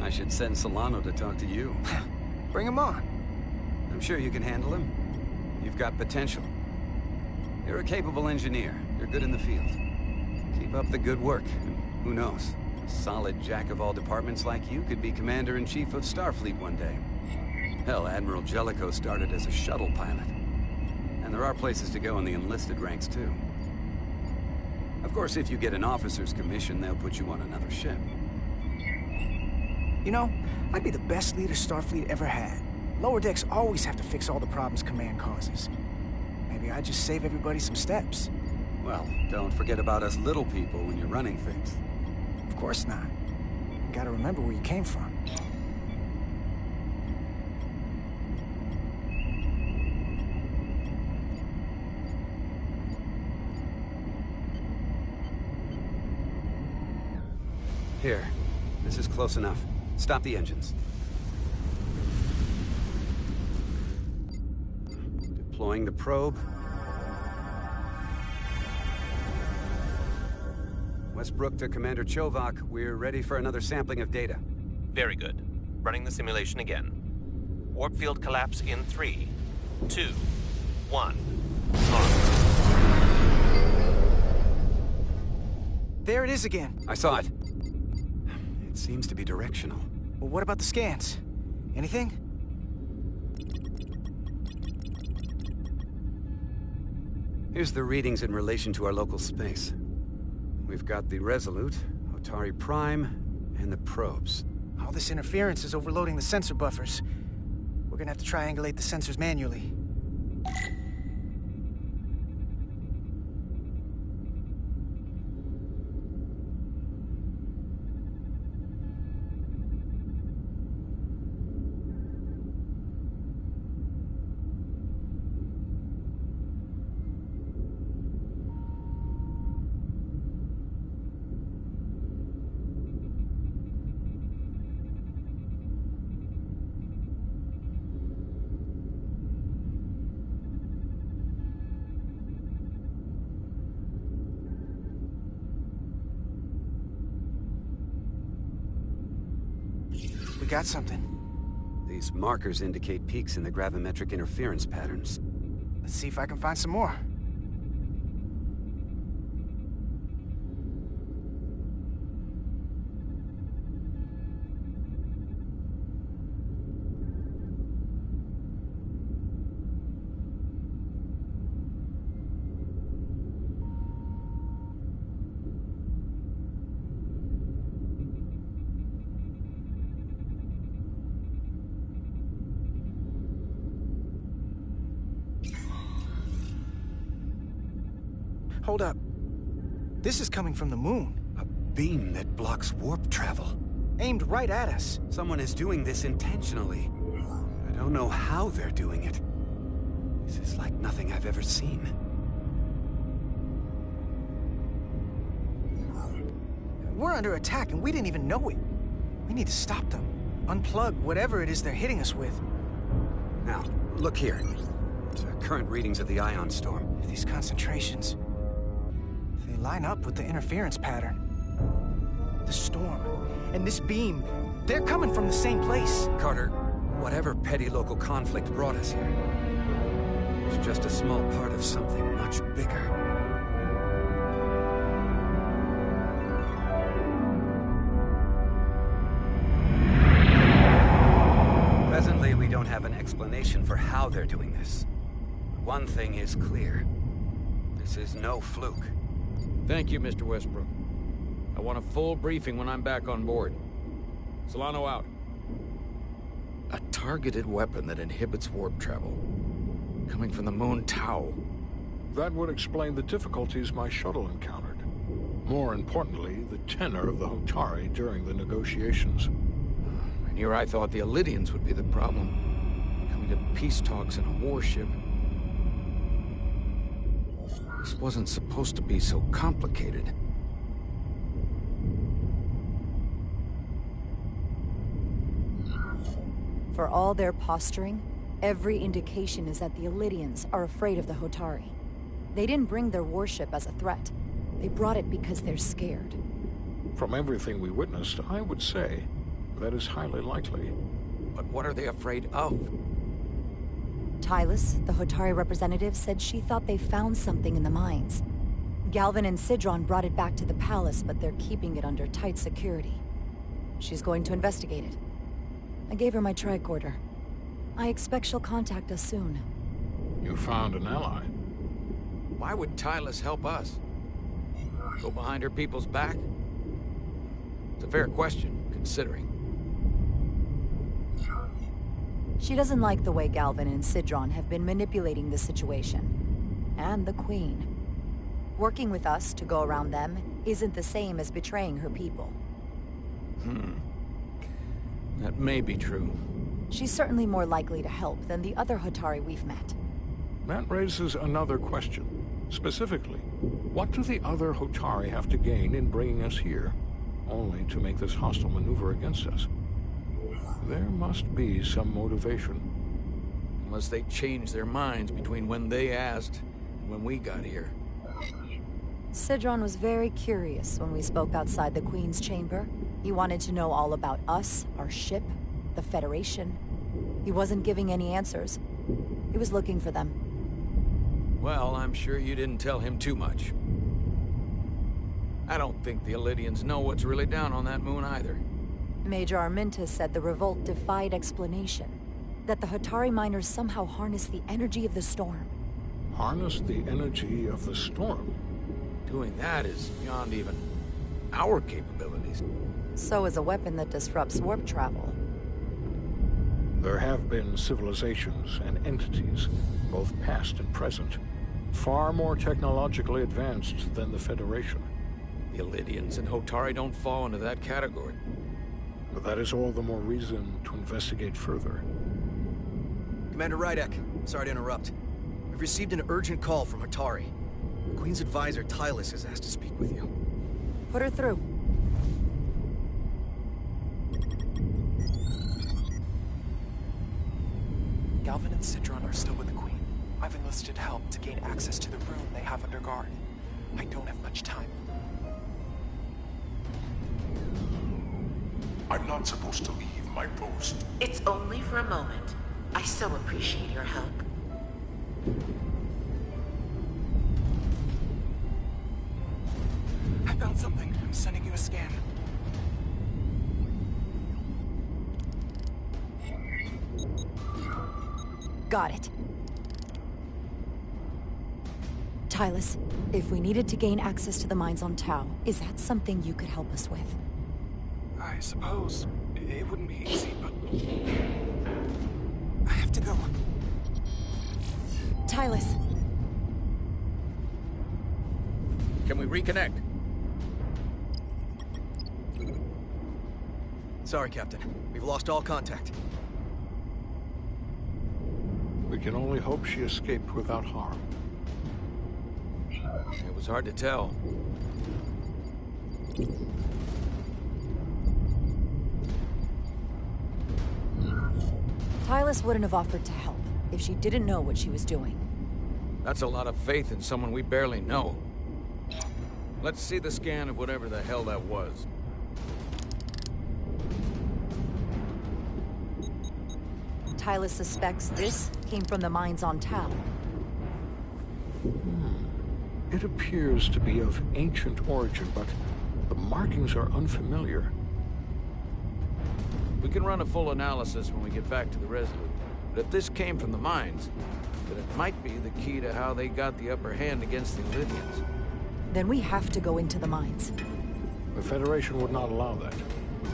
Speaker 15: I should send Solano to talk to you.
Speaker 2: Bring him on.
Speaker 15: I'm sure you can handle him. You've got potential. You're a capable engineer. You're good in the field. Keep up the good work. And who knows? A solid jack of all departments like you could be Commander-in-Chief of Starfleet one day. Hell, Admiral Jellicoe started as a shuttle pilot. And there are places to go in the enlisted ranks, too. Of course, if you get an officer's commission, they'll put you on another ship.
Speaker 2: You know, I'd be the best leader Starfleet ever had. Lower decks always have to fix all the problems command causes. Maybe I'd just save everybody some steps.
Speaker 15: Well, don't forget about us little people when you're running things.
Speaker 2: Of course not. You gotta remember where you came from.
Speaker 15: Here. This is close enough. Stop the engines. Deploying the probe. Westbrook to Commander Chovak. We're ready for another sampling of data.
Speaker 1: Very good. Running the simulation again. Warp field collapse in 3, 2, 1, on.
Speaker 2: There it is again.
Speaker 15: I saw it. It seems to be directional.
Speaker 2: Well, what about the scans? Anything?
Speaker 15: Here's the readings in relation to our local space. We've got the Resolute, Otari Prime, and the probes.
Speaker 2: All this interference is overloading the sensor buffers. We're gonna have to triangulate the sensors manually. We got something.
Speaker 15: These markers indicate peaks in the gravimetric interference patterns.
Speaker 2: Let's see if I can find some more. Hold up. This is coming from the moon.
Speaker 15: A beam that blocks warp travel.
Speaker 2: Aimed right at us.
Speaker 15: Someone is doing this intentionally. I don't know how they're doing it. This is like nothing I've ever seen.
Speaker 2: We're under attack and we didn't even know it. We need to stop them. Unplug whatever it is they're hitting us with.
Speaker 15: Now, look here. Current readings of the ion storm.
Speaker 2: These concentrations... they line up with the interference pattern. The storm and this beam, they're coming from the same place.
Speaker 15: Carter, whatever petty local conflict brought us here, it's just a small part of something much bigger. Presently, we don't have an explanation for how they're doing this. One thing is clear. This is no fluke.
Speaker 16: Thank you, Mr. Westbrook. I want a full briefing when I'm back on board. Solano out. A targeted weapon that inhibits warp travel. Coming from the moon Tau.
Speaker 8: That would explain the difficulties my shuttle encountered. More importantly, the tenor of the Hotari during the negotiations.
Speaker 16: And here I thought the Illidians would be the problem. Coming to peace talks in a warship. This wasn't supposed to be so complicated.
Speaker 9: For all their posturing, every indication is that the Illidians are afraid of the Hotari. They didn't bring their warship as a threat. They brought it because they're scared.
Speaker 8: From everything we witnessed, I would say that is highly likely.
Speaker 16: But what are they afraid of?
Speaker 9: Tylus, the Hotari representative, said she thought they found something in the mines. Galvin and Sidron brought it back to the palace, but they're keeping it under tight security. She's going to investigate it. I gave her my tricorder. I expect she'll contact us soon.
Speaker 8: You found an ally.
Speaker 16: Why would Tylus help us? Go behind her people's back? It's a fair question, considering.
Speaker 9: She doesn't like the way Galvin and Sidron have been manipulating the situation. And the Queen. Working with us to go around them isn't the same as betraying her people.
Speaker 16: That may be true.
Speaker 9: She's certainly more likely to help than the other Hotari we've met.
Speaker 8: That raises another question. Specifically, what do the other Hotari have to gain in bringing us here, only to make this hostile maneuver against us? There must be some motivation.
Speaker 16: Unless they changed their minds between when they asked and when we got here.
Speaker 9: Sidron was very curious when we spoke outside the Queen's chamber. He wanted to know all about us, our ship, the Federation. He wasn't giving any answers. He was looking for them.
Speaker 16: Well, I'm sure you didn't tell him too much. I don't think the Illidians know what's really down on that moon either.
Speaker 9: Major Arminta said the revolt defied explanation. That the Hotari miners somehow harnessed the energy of the storm.
Speaker 8: Harnessed the energy of the storm?
Speaker 16: Doing that is beyond even our capabilities.
Speaker 9: So is a weapon that disrupts warp travel.
Speaker 8: There have been civilizations and entities, both past and present, far more technologically advanced than the Federation.
Speaker 16: The Illidians and Hotari don't fall into that category.
Speaker 8: But that is all the more reason to investigate further.
Speaker 5: Commander Rydek, sorry to interrupt. We've received an urgent call from Hotari. The Queen's advisor, Tylus, has asked to speak with you.
Speaker 9: Put her through.
Speaker 17: Galvin and Sidron are still with the Queen. I've enlisted help to gain access to the room they have under guard. I don't have much time.
Speaker 11: I'm not supposed to leave my post.
Speaker 18: It's only for a moment. I so appreciate your help.
Speaker 17: I found something. I'm sending you a scan.
Speaker 9: Got it. Tylus, if we needed to gain access to the mines on Tau, is that something you could help us with?
Speaker 17: I suppose it wouldn't be easy, but I have to go.
Speaker 9: Tylus.
Speaker 16: Can we reconnect?
Speaker 19: Sorry, Captain. We've lost all contact.
Speaker 8: We can only hope she escaped without harm.
Speaker 16: It was hard to tell.
Speaker 9: Tylus wouldn't have offered to help if she didn't know what she was doing.
Speaker 16: That's a lot of faith in someone we barely know. Let's see the scan of whatever the hell that was.
Speaker 9: Tylus suspects this came from the mines on Tau.
Speaker 8: It appears to be of ancient origin, but the markings are unfamiliar.
Speaker 16: We can run a full analysis when we get back to the Resolute. But if this came from the mines, then it might be the key to how they got the upper hand against the Olympians.
Speaker 9: Then we have to go into the mines.
Speaker 8: The Federation would not allow that.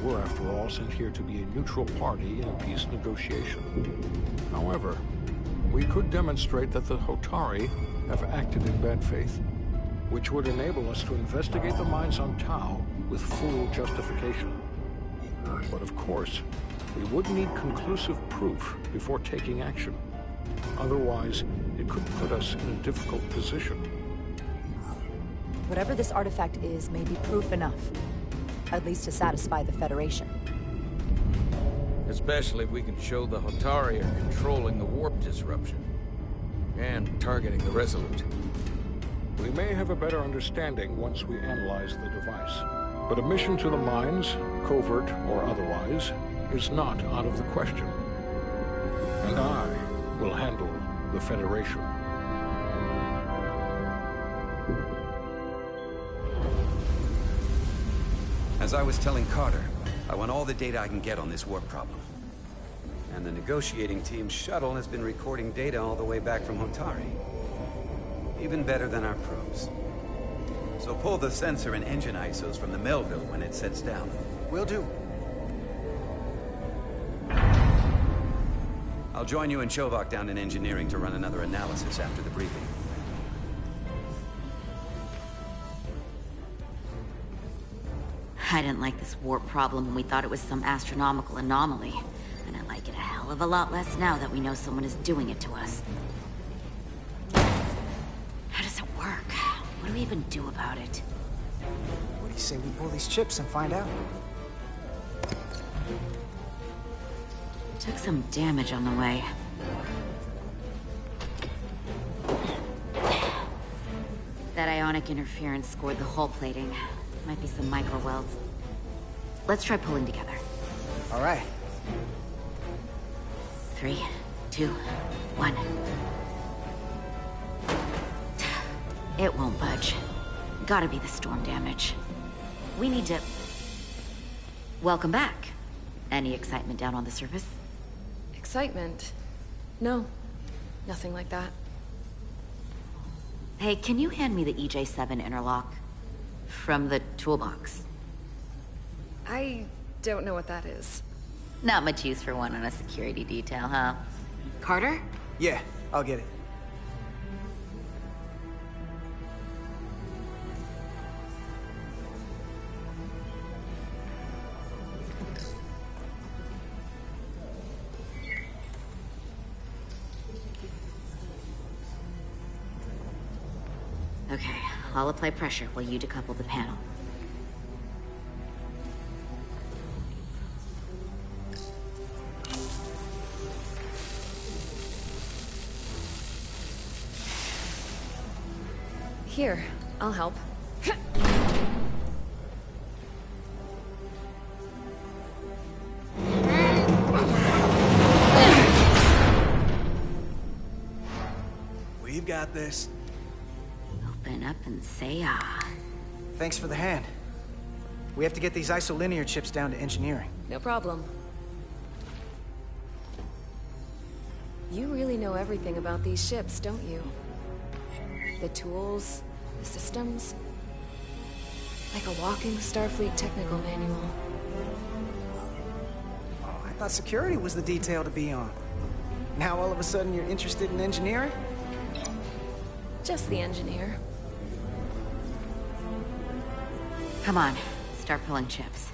Speaker 8: We were, after all, sent here to be a neutral party in a peace negotiation. However, we could demonstrate that the Hotari have acted in bad faith, which would enable us to investigate the mines on Tau with full justification. But of course, we would need conclusive proof before taking action. Otherwise, it could put us in a difficult position.
Speaker 9: Whatever this artifact is may be proof enough. At least to satisfy the Federation.
Speaker 16: Especially if we can show the Hotari are controlling the warp disruption. And targeting the Resolute.
Speaker 8: We may have a better understanding once we analyze the device. But a mission to the mines, covert or otherwise, is not out of the question. And I will handle the Federation.
Speaker 15: As I was telling Carter, I want all the data I can get on this warp problem. And the negotiating team's shuttle has been recording data all the way back from Hotari. Even better than our probes. So pull the sensor and engine ISOs from the Melville when it sets down.
Speaker 2: Will do.
Speaker 15: I'll join you and Shovak down in engineering to run another analysis after the briefing.
Speaker 3: I didn't like this warp problem when we thought it was some astronomical anomaly. And I like it a hell of a lot less now that we know someone is doing it to us. How does it work? What do we even do about it?
Speaker 2: What do you say we pull these chips and find out?
Speaker 3: Took some damage on the way. That ionic interference scored the hull plating. Might be some micro welds. Let's try pulling together.
Speaker 2: All right.
Speaker 3: 3, 2, 1. It won't budge. Gotta be the storm damage. We need to... Welcome back. Any excitement down on the surface?
Speaker 4: Excitement? No. Nothing like that.
Speaker 3: Hey, can you hand me the EJ7 interlock? From the toolbox.
Speaker 4: I don't know what that is.
Speaker 3: Not much use for one on a security detail, huh? Carter?
Speaker 2: Yeah, I'll get it.
Speaker 3: Okay, I'll apply pressure while you decouple the panel.
Speaker 4: Here, I'll help.
Speaker 2: got this.
Speaker 3: Open up and say ah.
Speaker 2: Thanks for the hand. We have to get these isolinear chips down to engineering.
Speaker 4: No problem. You really know everything about these ships, don't you? The tools, the systems. Like a walking Starfleet technical manual.
Speaker 2: Oh, I thought security was the detail to be on. Now all of a sudden you're interested in engineering?
Speaker 4: Just the engineer.
Speaker 3: Come on, start pulling chips.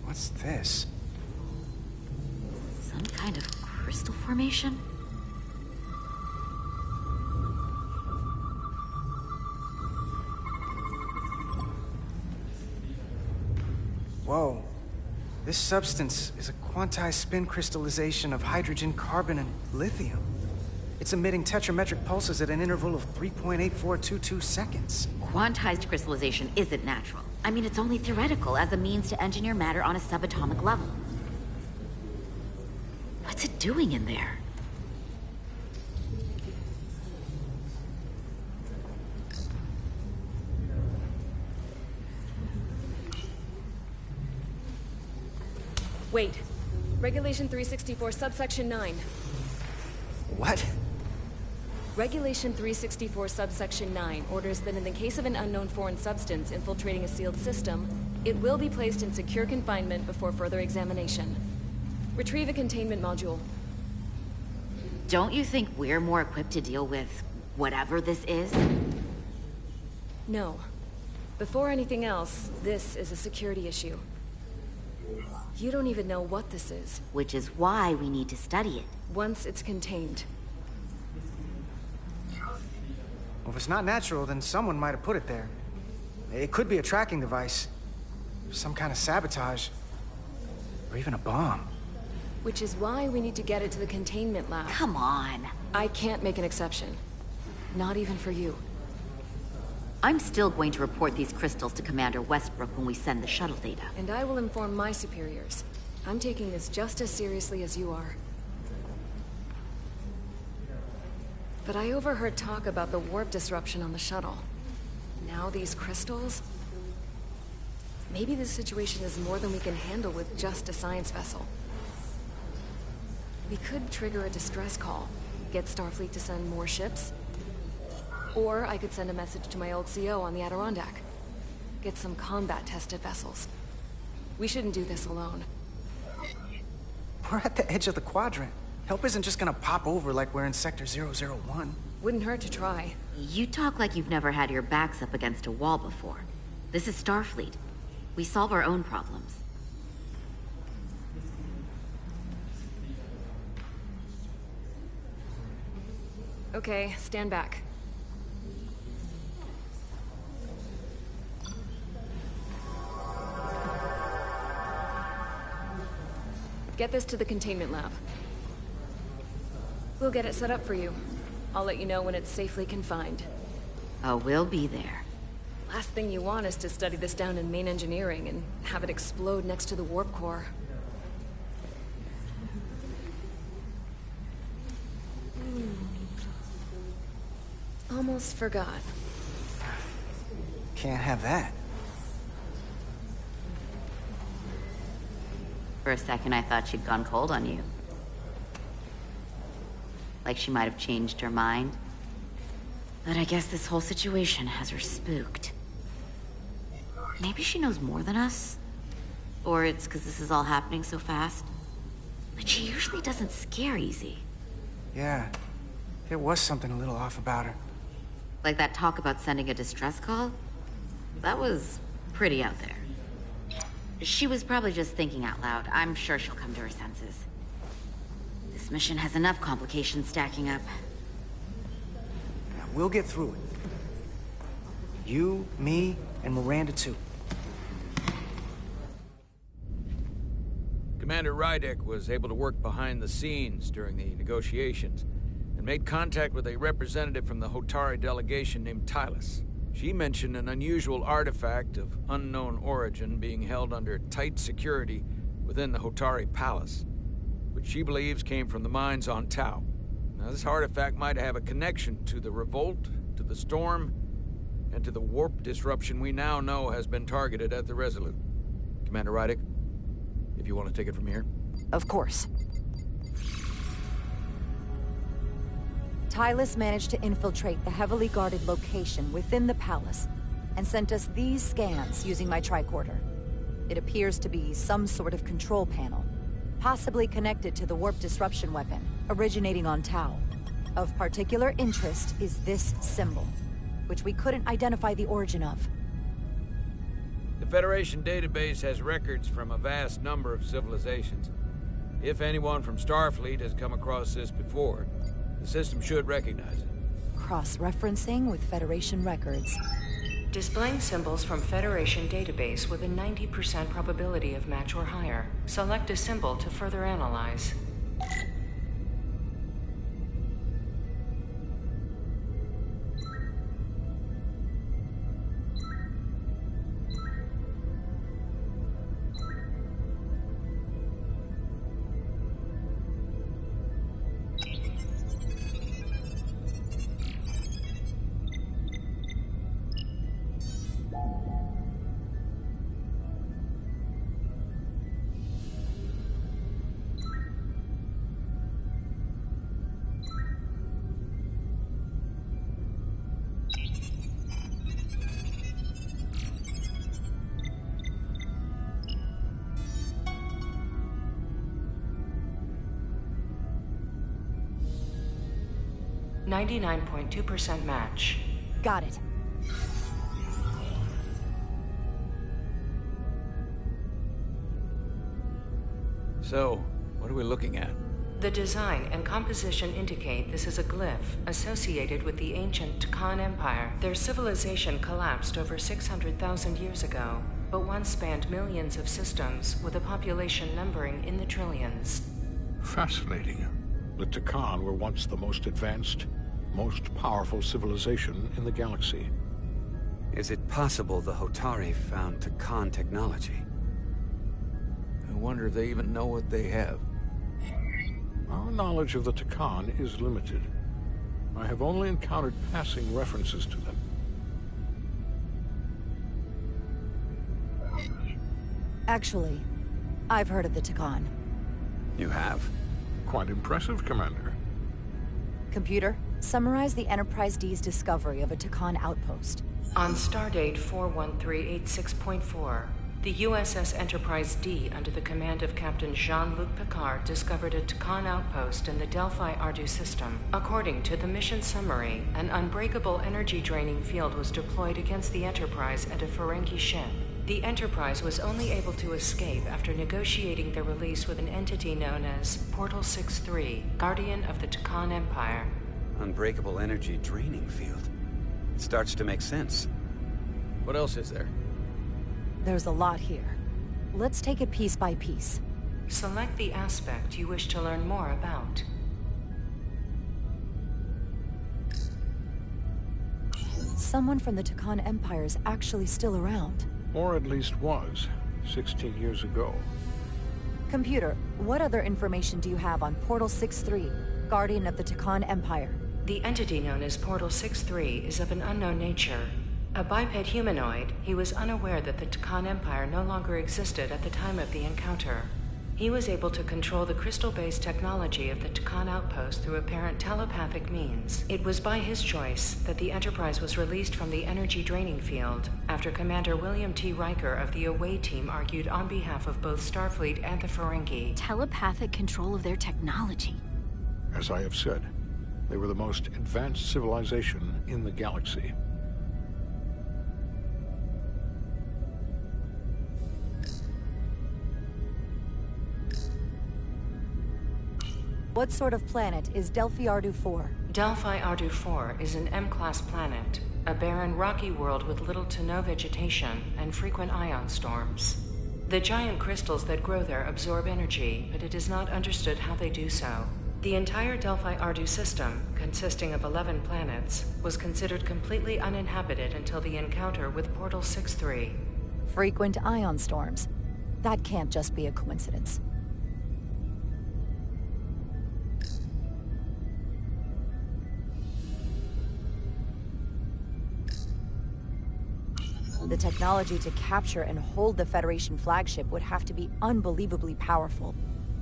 Speaker 2: What's this?
Speaker 3: Some kind of crystal formation?
Speaker 2: Whoa. This substance is a quantized spin crystallization of hydrogen, carbon, and lithium. It's emitting tetrametric pulses at an interval of 3.8422 seconds.
Speaker 3: Quantized crystallization isn't natural. I mean, it's only theoretical as a means to engineer matter on a subatomic level. What's it doing in there?
Speaker 4: Wait. Regulation 364, subsection 9.
Speaker 2: What?
Speaker 4: Regulation 364, subsection 9 orders that in the case of an unknown foreign substance infiltrating a sealed system, it will be placed in secure confinement before further examination. Retrieve a containment module.
Speaker 3: Don't you think we're more equipped to deal with whatever this is?
Speaker 4: No. Before anything else, this is a security issue. You don't even know what this is.
Speaker 3: Which is why we need to study it.
Speaker 4: Once it's contained.
Speaker 2: Well, if it's not natural, then someone might have put it there. It could be a tracking device. Some kind of sabotage. Or even a bomb.
Speaker 4: Which is why we need to get it to the containment lab.
Speaker 3: Come on.
Speaker 4: I can't make an exception. Not even for you.
Speaker 3: I'm still going to report these crystals to Commander Westbrook when we send the shuttle data.
Speaker 4: And I will inform my superiors. I'm taking this just as seriously as you are. But I overheard talk about the warp disruption on the shuttle. Now these crystals? Maybe this situation is more than we can handle with just a science vessel. We could trigger a distress call, get Starfleet to send more ships. Or I could send a message to my old CO on the Adirondack. Get some combat-tested vessels. We shouldn't do this alone.
Speaker 2: We're at the edge of the quadrant. Help isn't just gonna pop over like we're in Sector 001.
Speaker 4: Wouldn't hurt to try.
Speaker 3: You talk like you've never had your backs up against a wall before. This is Starfleet. We solve our own problems.
Speaker 4: Okay, stand back. Get this to the containment lab. We'll get it set up for you. I'll let you know when it's safely confined.
Speaker 3: Oh, we'll be there.
Speaker 4: Last thing you want is to study this down in main engineering and have it explode next to the warp core. Almost forgot.
Speaker 2: Can't have that.
Speaker 3: For a second, I thought she'd gone cold on you. Like she might have changed her mind. But I guess this whole situation has her spooked. Maybe she knows more than us? Or it's because this is all happening so fast? But she usually doesn't scare easy.
Speaker 2: Yeah, there was something a little off about her.
Speaker 3: Like that talk about sending a distress call? That was pretty out there. She was probably just thinking out loud. I'm sure she'll come to her senses. This mission has enough complications stacking up.
Speaker 2: Now, we'll get through it. You, me, and Miranda too.
Speaker 16: Commander Rydek was able to work behind the scenes during the negotiations and made contact with a representative from the Hotari delegation named Tylus. She mentioned an unusual artifact of unknown origin being held under tight security within the Hotari Palace, which she believes came from the mines on Tau. Now, this artifact might have a connection to the revolt, to the storm, and to the warp disruption we now know has been targeted at the Resolute. Commander Rydek, if you want to take it from here.
Speaker 9: Of course. Tylus managed to infiltrate the heavily guarded location within the palace and sent us these scans using my tricorder. It appears to be some sort of control panel, possibly connected to the warp disruption weapon, originating on Tau. Of particular interest is this symbol, which we couldn't identify the origin of.
Speaker 16: The Federation database has records from a vast number of civilizations. If anyone from Starfleet has come across this before, the system should recognize it.
Speaker 9: Cross-referencing with Federation records.
Speaker 6: Displaying symbols from Federation database with a 90% probability of match or higher. Select a symbol to further analyze. .2% match.
Speaker 9: Got it.
Speaker 16: So, what are we looking at?
Speaker 6: The design and composition indicate this is a glyph associated with the ancient Tkon Empire. Their civilization collapsed over 600,000 years ago, but once spanned millions of systems with a population numbering in the trillions.
Speaker 8: Fascinating. The Tkon were once the most advanced, most powerful civilization in the galaxy.
Speaker 15: Is it possible the Hotari found Tkon technology?
Speaker 16: I wonder if they even know what they have.
Speaker 8: Our knowledge of the Tkon is limited. I have only encountered passing references to them.
Speaker 9: Actually, I've heard of the Tkon.
Speaker 15: You have?
Speaker 8: Quite impressive, Commander.
Speaker 9: Computer, summarize the Enterprise D's discovery of a Tkon outpost.
Speaker 6: On stardate 41386.4, the USS Enterprise D, under the command of Captain Jean-Luc Picard, discovered a Tkon outpost in the Delphi-Ardu system. According to the mission summary, an unbreakable energy-draining field was deployed against the Enterprise and a Ferengi ship. The Enterprise was only able to escape after negotiating their release with an entity known as Portal 6-3, Guardian of the Tkon Empire.
Speaker 15: Unbreakable energy draining field. It starts to make sense.
Speaker 16: What else is there?
Speaker 9: There's a lot here. Let's take it piece by piece.
Speaker 6: Select the aspect you wish to learn more about.
Speaker 9: Someone from the Tkon Empire is actually still around.
Speaker 8: Or at least was, 16 years ago.
Speaker 9: Computer, what other information do you have on Portal 6-3, Guardian of the Tkon Empire?
Speaker 6: The entity known as Portal 6-3 is of an unknown nature. A biped humanoid, he was unaware that the Tkon Empire no longer existed at the time of the encounter. He was able to control the crystal-based technology of the Tkon outpost through apparent telepathic means. It was by his choice that the Enterprise was released from the energy draining field after Commander William T. Riker of the Away Team argued on behalf of both Starfleet and the Ferengi.
Speaker 20: Telepathic control of their technology.
Speaker 8: As I have said, they were the most advanced civilization in the galaxy.
Speaker 9: What sort of planet is Delphi Ardu 4?
Speaker 6: Delphi Ardu 4 is an M-class planet, a barren rocky world with little to no vegetation and frequent ion storms. The giant crystals that grow there absorb energy, but it is not understood how they do so. The entire Delphi Ardu system, consisting of 11 planets, was considered completely uninhabited until the encounter with Portal 6-3.
Speaker 9: Frequent ion storms. That can't just be a coincidence. The technology to capture and hold the Federation flagship would have to be unbelievably powerful.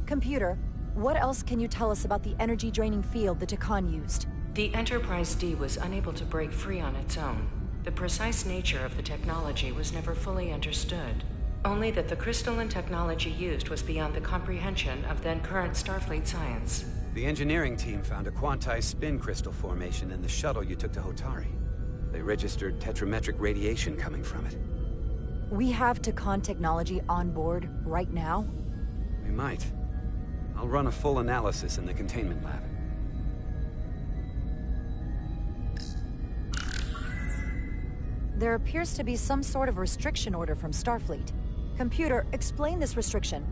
Speaker 9: Computer, what else can you tell us about the energy-draining field the Takan used?
Speaker 6: The Enterprise D was unable to break free on its own. The precise nature of the technology was never fully understood. Only that the crystalline technology used was beyond the comprehension of then-current Starfleet science.
Speaker 15: The engineering team found a quantized spin crystal formation in the shuttle you took to Hotari. They registered tetrametric radiation coming from it.
Speaker 9: We have Takan technology on board right now?
Speaker 15: We might. I'll run a full analysis in the containment lab.
Speaker 9: There appears to be some sort of restriction order from Starfleet. Computer, explain this restriction.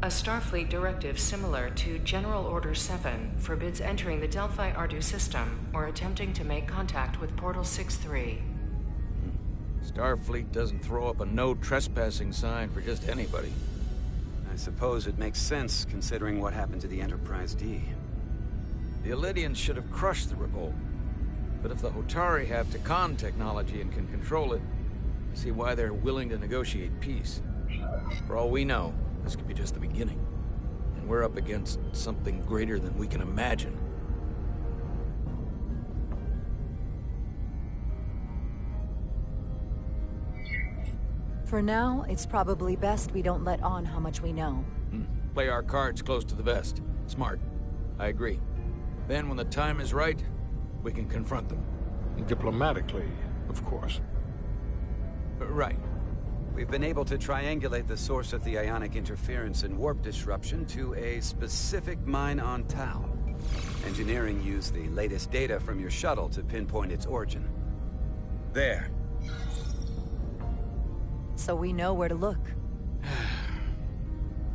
Speaker 6: A Starfleet directive similar to General Order 7 forbids entering the Delphi Ardu system or attempting to make contact with Portal 6-3.
Speaker 16: Starfleet doesn't throw up a no trespassing sign for just anybody.
Speaker 15: I suppose it makes sense, considering what happened to the Enterprise D.
Speaker 16: The Elydians should have crushed the revolt. But if the Hotari have Takan technology and can control it, I see why they're willing to negotiate peace. For all we know, this could be just the beginning. And we're up against something greater than we can imagine.
Speaker 9: For now, it's probably best we don't let on how much we know.
Speaker 16: Play our cards close to the vest. Smart. I agree. Then, when the time is right, we can confront them.
Speaker 8: Diplomatically, of course.
Speaker 16: Right.
Speaker 15: We've been able to triangulate the source of the ionic interference and warp disruption to a specific mine on Tau. Engineering used the latest data from your shuttle to pinpoint its origin. There.
Speaker 9: So we know where to look.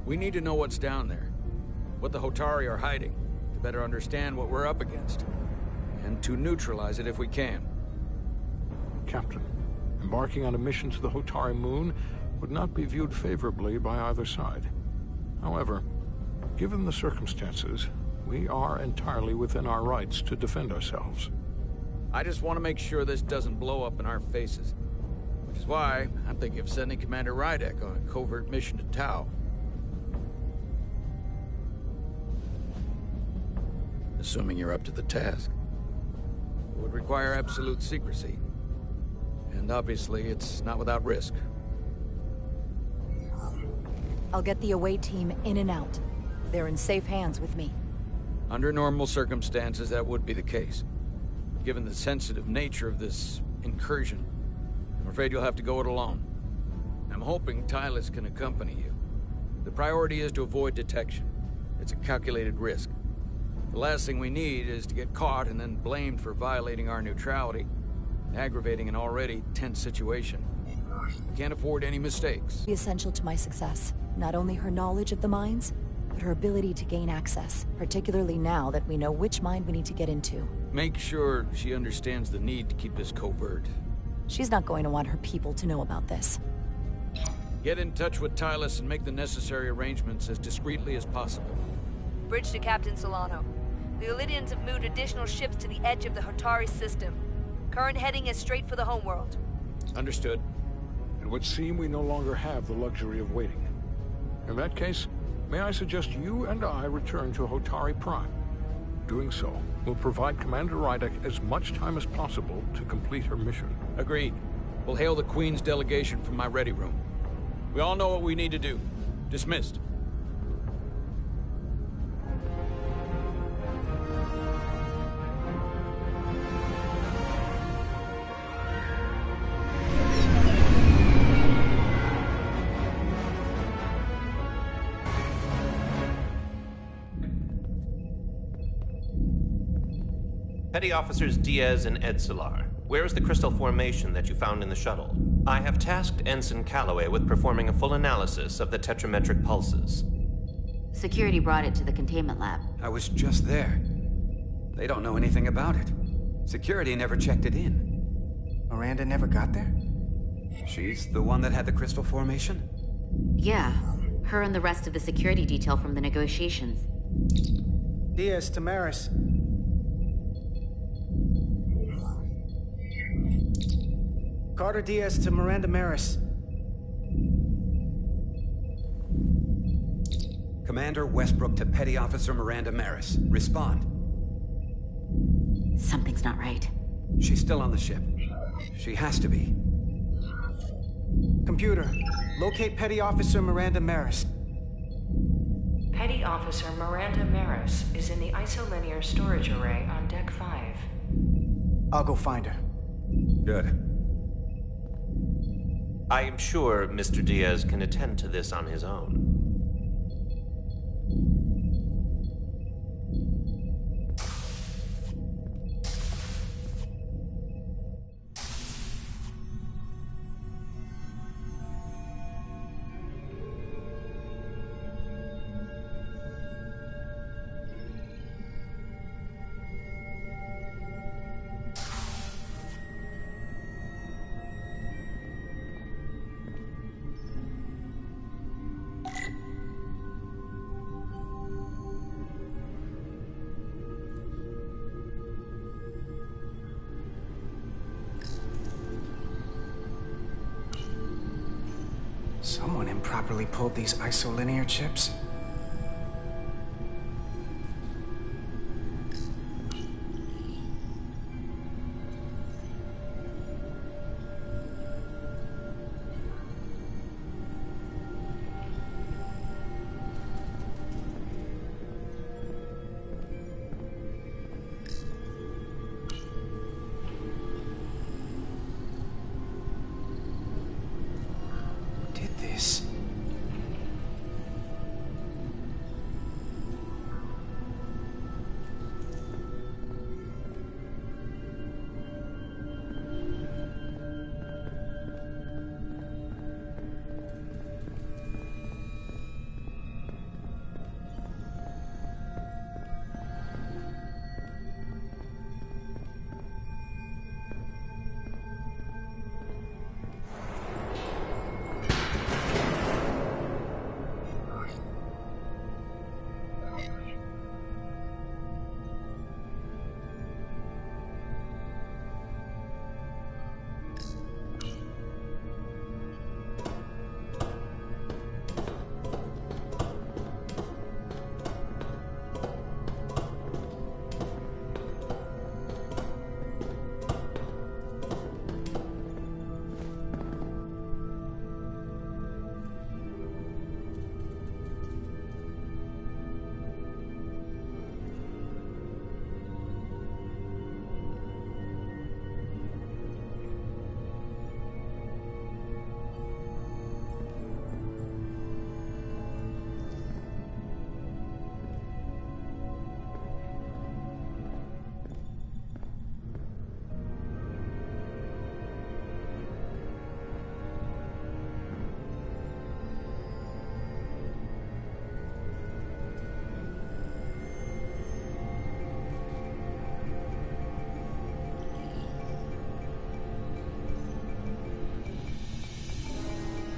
Speaker 16: We need to know what's down there. What the Hotari are hiding, to better understand what we're up against. And to neutralize it if we can.
Speaker 8: Captain, embarking on a mission to the Hotari moon would not be viewed favorably by either side. However, given the circumstances, we are entirely within our rights to defend ourselves.
Speaker 16: I just want to make sure this doesn't blow up in our faces. Which is why I'm thinking of sending Commander Rydek on a covert mission to Tau. Assuming you're up to the task. It would require absolute secrecy. And obviously, it's not without risk.
Speaker 9: I'll get the away team in and out. They're in safe hands with me.
Speaker 16: Under normal circumstances, that would be the case. Given the sensitive nature of this incursion, I'm afraid you'll have to go it alone. I'm hoping Tylus can accompany you. The priority is to avoid detection. It's a calculated risk. The last thing we need is to get caught and then blamed for violating our neutrality, aggravating an already tense situation. We can't afford any mistakes.
Speaker 9: Be essential to my success. Not only her knowledge of the mines, but her ability to gain access, particularly now that we know which mine we need to get into.
Speaker 16: Make sure she understands the need to keep this covert.
Speaker 9: She's not going to want her people to know about this.
Speaker 16: Get in touch with Tylus and make the necessary arrangements as discreetly as possible.
Speaker 21: Bridge to Captain Solano. The Elydians have moved additional ships to the edge of the Hotari system. Current heading is straight for the homeworld.
Speaker 16: Understood.
Speaker 8: It would seem we no longer have the luxury of waiting. In that case, may I suggest you and I return to Hotari Prime? Doing so will provide Commander Rydek as much time as possible to complete her mission.
Speaker 16: Agreed. We'll hail the Queen's delegation from my ready room. We all know what we need to do. Dismissed.
Speaker 1: Petty Officers Diaz and Edsolar, where is the crystal formation that you found in the shuttle? I have tasked Ensign Calloway with performing a full analysis of the tetrametric pulses.
Speaker 3: Security brought it to the containment lab.
Speaker 15: I was just there. They don't know anything about it. Security never checked it in.
Speaker 2: Miranda never got there?
Speaker 15: She's the one that had the crystal formation?
Speaker 3: Yeah, her and the rest of the security detail from the negotiations.
Speaker 2: Diaz, Tamaris. Carter Diaz to Miranda Maris.
Speaker 15: Commander Westbrook to Petty Officer Miranda Maris. Respond.
Speaker 3: Something's not right.
Speaker 15: She's still on the ship. She has to be.
Speaker 2: Computer, locate Petty Officer Miranda Maris.
Speaker 6: Petty Officer Miranda Maris is in the isolinear storage array on Deck 5.
Speaker 2: I'll go find her.
Speaker 15: Good.
Speaker 1: I am sure Mr. Diaz can attend to this on his own.
Speaker 2: Someone improperly pulled these isolinear chips.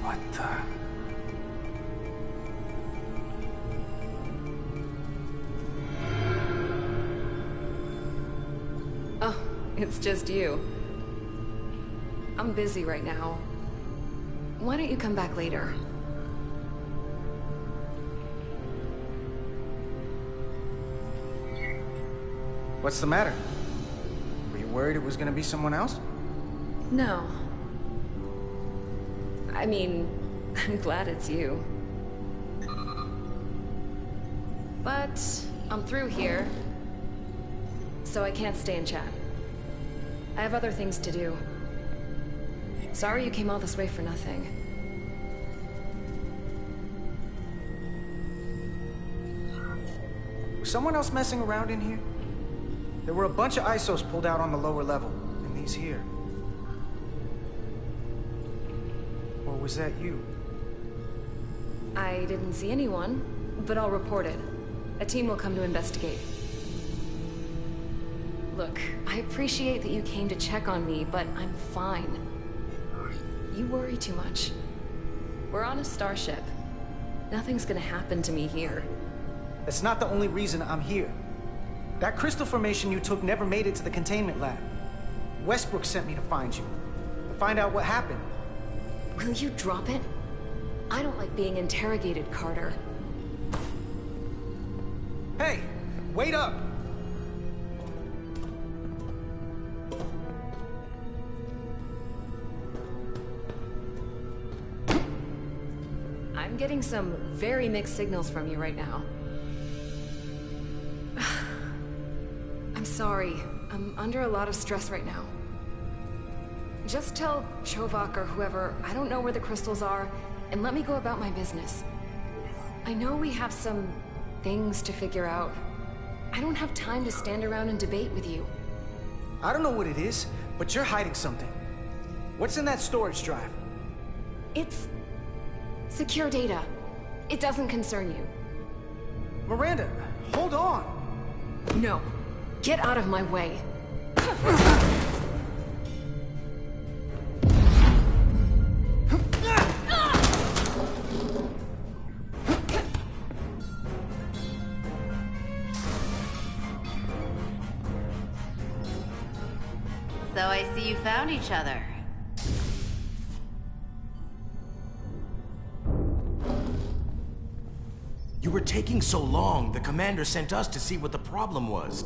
Speaker 2: What the...
Speaker 4: Oh, it's just you. I'm busy right now. Why don't you come back later?
Speaker 2: What's the matter? Were you worried it was gonna be someone else?
Speaker 4: No. I mean, I'm glad it's you. But I'm through here, so I can't stay and chat. I have other things to do. Sorry you came all this way for nothing.
Speaker 2: Was someone else messing around in here? There were a bunch of ISOs pulled out on the lower level, and these here. Or was that you?
Speaker 4: I didn't see anyone, but I'll report it. A team will come to investigate. Look, I appreciate that you came to check on me, but I'm fine. You worry too much. We're on a starship. Nothing's gonna happen to me here.
Speaker 2: That's not the only reason I'm here. That crystal formation you took never made it to the containment lab. Westbrook sent me to find you. To find out what happened.
Speaker 4: Will you drop it? I don't like being interrogated, Carter.
Speaker 2: Hey, wait up!
Speaker 4: I'm getting some very mixed signals from you right now. I'm sorry. I'm under a lot of stress right now. Just tell Chovak or whoever I don't know where the crystals are, and let me go about my business. I know we have some things to figure out. I don't have time to stand around and debate with you.
Speaker 2: I don't know what it is, but you're hiding something. What's in that storage drive?
Speaker 4: It's secure data. It doesn't concern you.
Speaker 2: Miranda, hold on.
Speaker 4: No. Get out of my way.
Speaker 3: So I see you found each other.
Speaker 12: You were taking so long, the commander sent us to see what the problem was.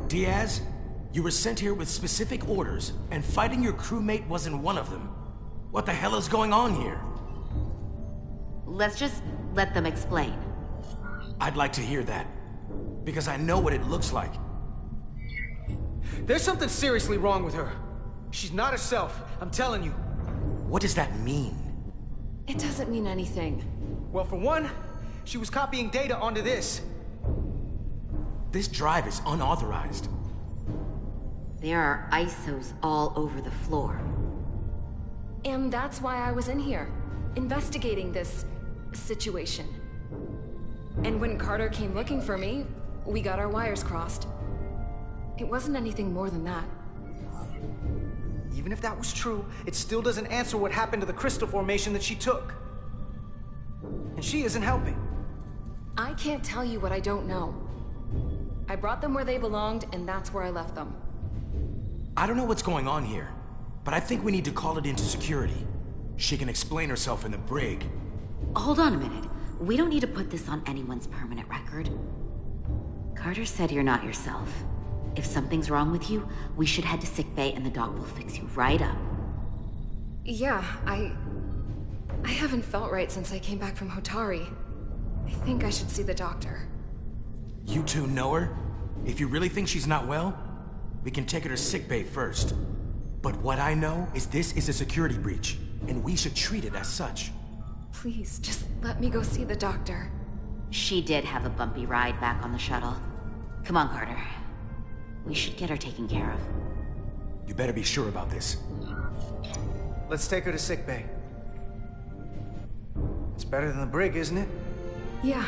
Speaker 12: Diaz, you were sent here with specific orders, and fighting your crewmate wasn't one of them. What the hell is going on here?
Speaker 3: Let's just let them explain.
Speaker 12: I'd like to hear that, because I know what it looks like.
Speaker 2: There's something seriously wrong with her. She's not herself, I'm telling you.
Speaker 12: What does that mean?
Speaker 4: It doesn't mean anything.
Speaker 2: Well, for one, she was copying data onto this.
Speaker 12: This drive is unauthorized.
Speaker 3: There are ISOs all over the floor.
Speaker 4: And that's why I was in here, investigating this situation. And when Carter came looking for me, we got our wires crossed. It wasn't anything more than that.
Speaker 2: Even if that was true, it still doesn't answer what happened to the crystal formation that she took. And she isn't helping.
Speaker 4: I can't tell you what I don't know. I brought them where they belonged, and that's where I left them.
Speaker 12: I don't know what's going on here, but I think we need to call it into security. She can explain herself in the brig.
Speaker 3: Hold on a minute. We don't need to put this on anyone's permanent record. Carter said you're not yourself. If something's wrong with you, we should head to sickbay and the doc will fix you right up.
Speaker 4: Yeah, I haven't felt right since I came back from Hotari. I think I should see the doctor.
Speaker 12: You two know her? If you really think she's not well, we can take her to sickbay first. But what I know is this is a security breach, and we should treat it as such.
Speaker 4: Please, just let me go see the doctor.
Speaker 3: She did have a bumpy ride back on the shuttle. Come on, Carter. We should get her taken care of.
Speaker 12: You better be sure about this.
Speaker 2: Let's take her to sickbay. It's better than the brig, isn't it?
Speaker 4: Yeah.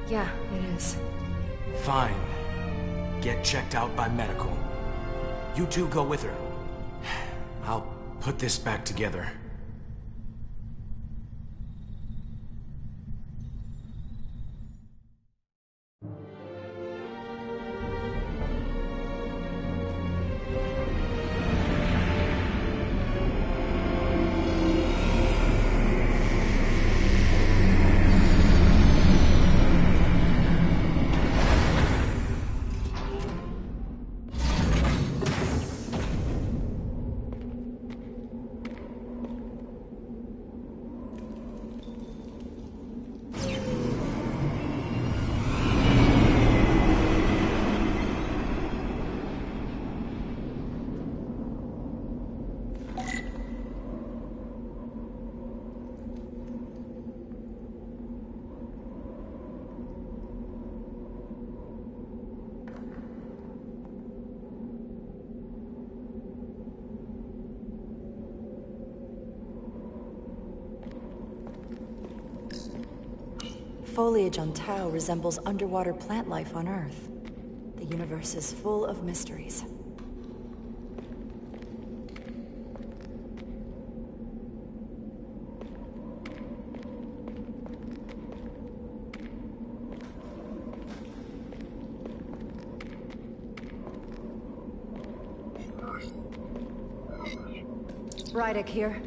Speaker 4: Yeah, it is.
Speaker 12: Fine. Get checked out by medical. You two go with her. I'll put this back together.
Speaker 9: foliage on Tau resembles underwater plant life on Earth. The universe is full of mysteries. Rydick here.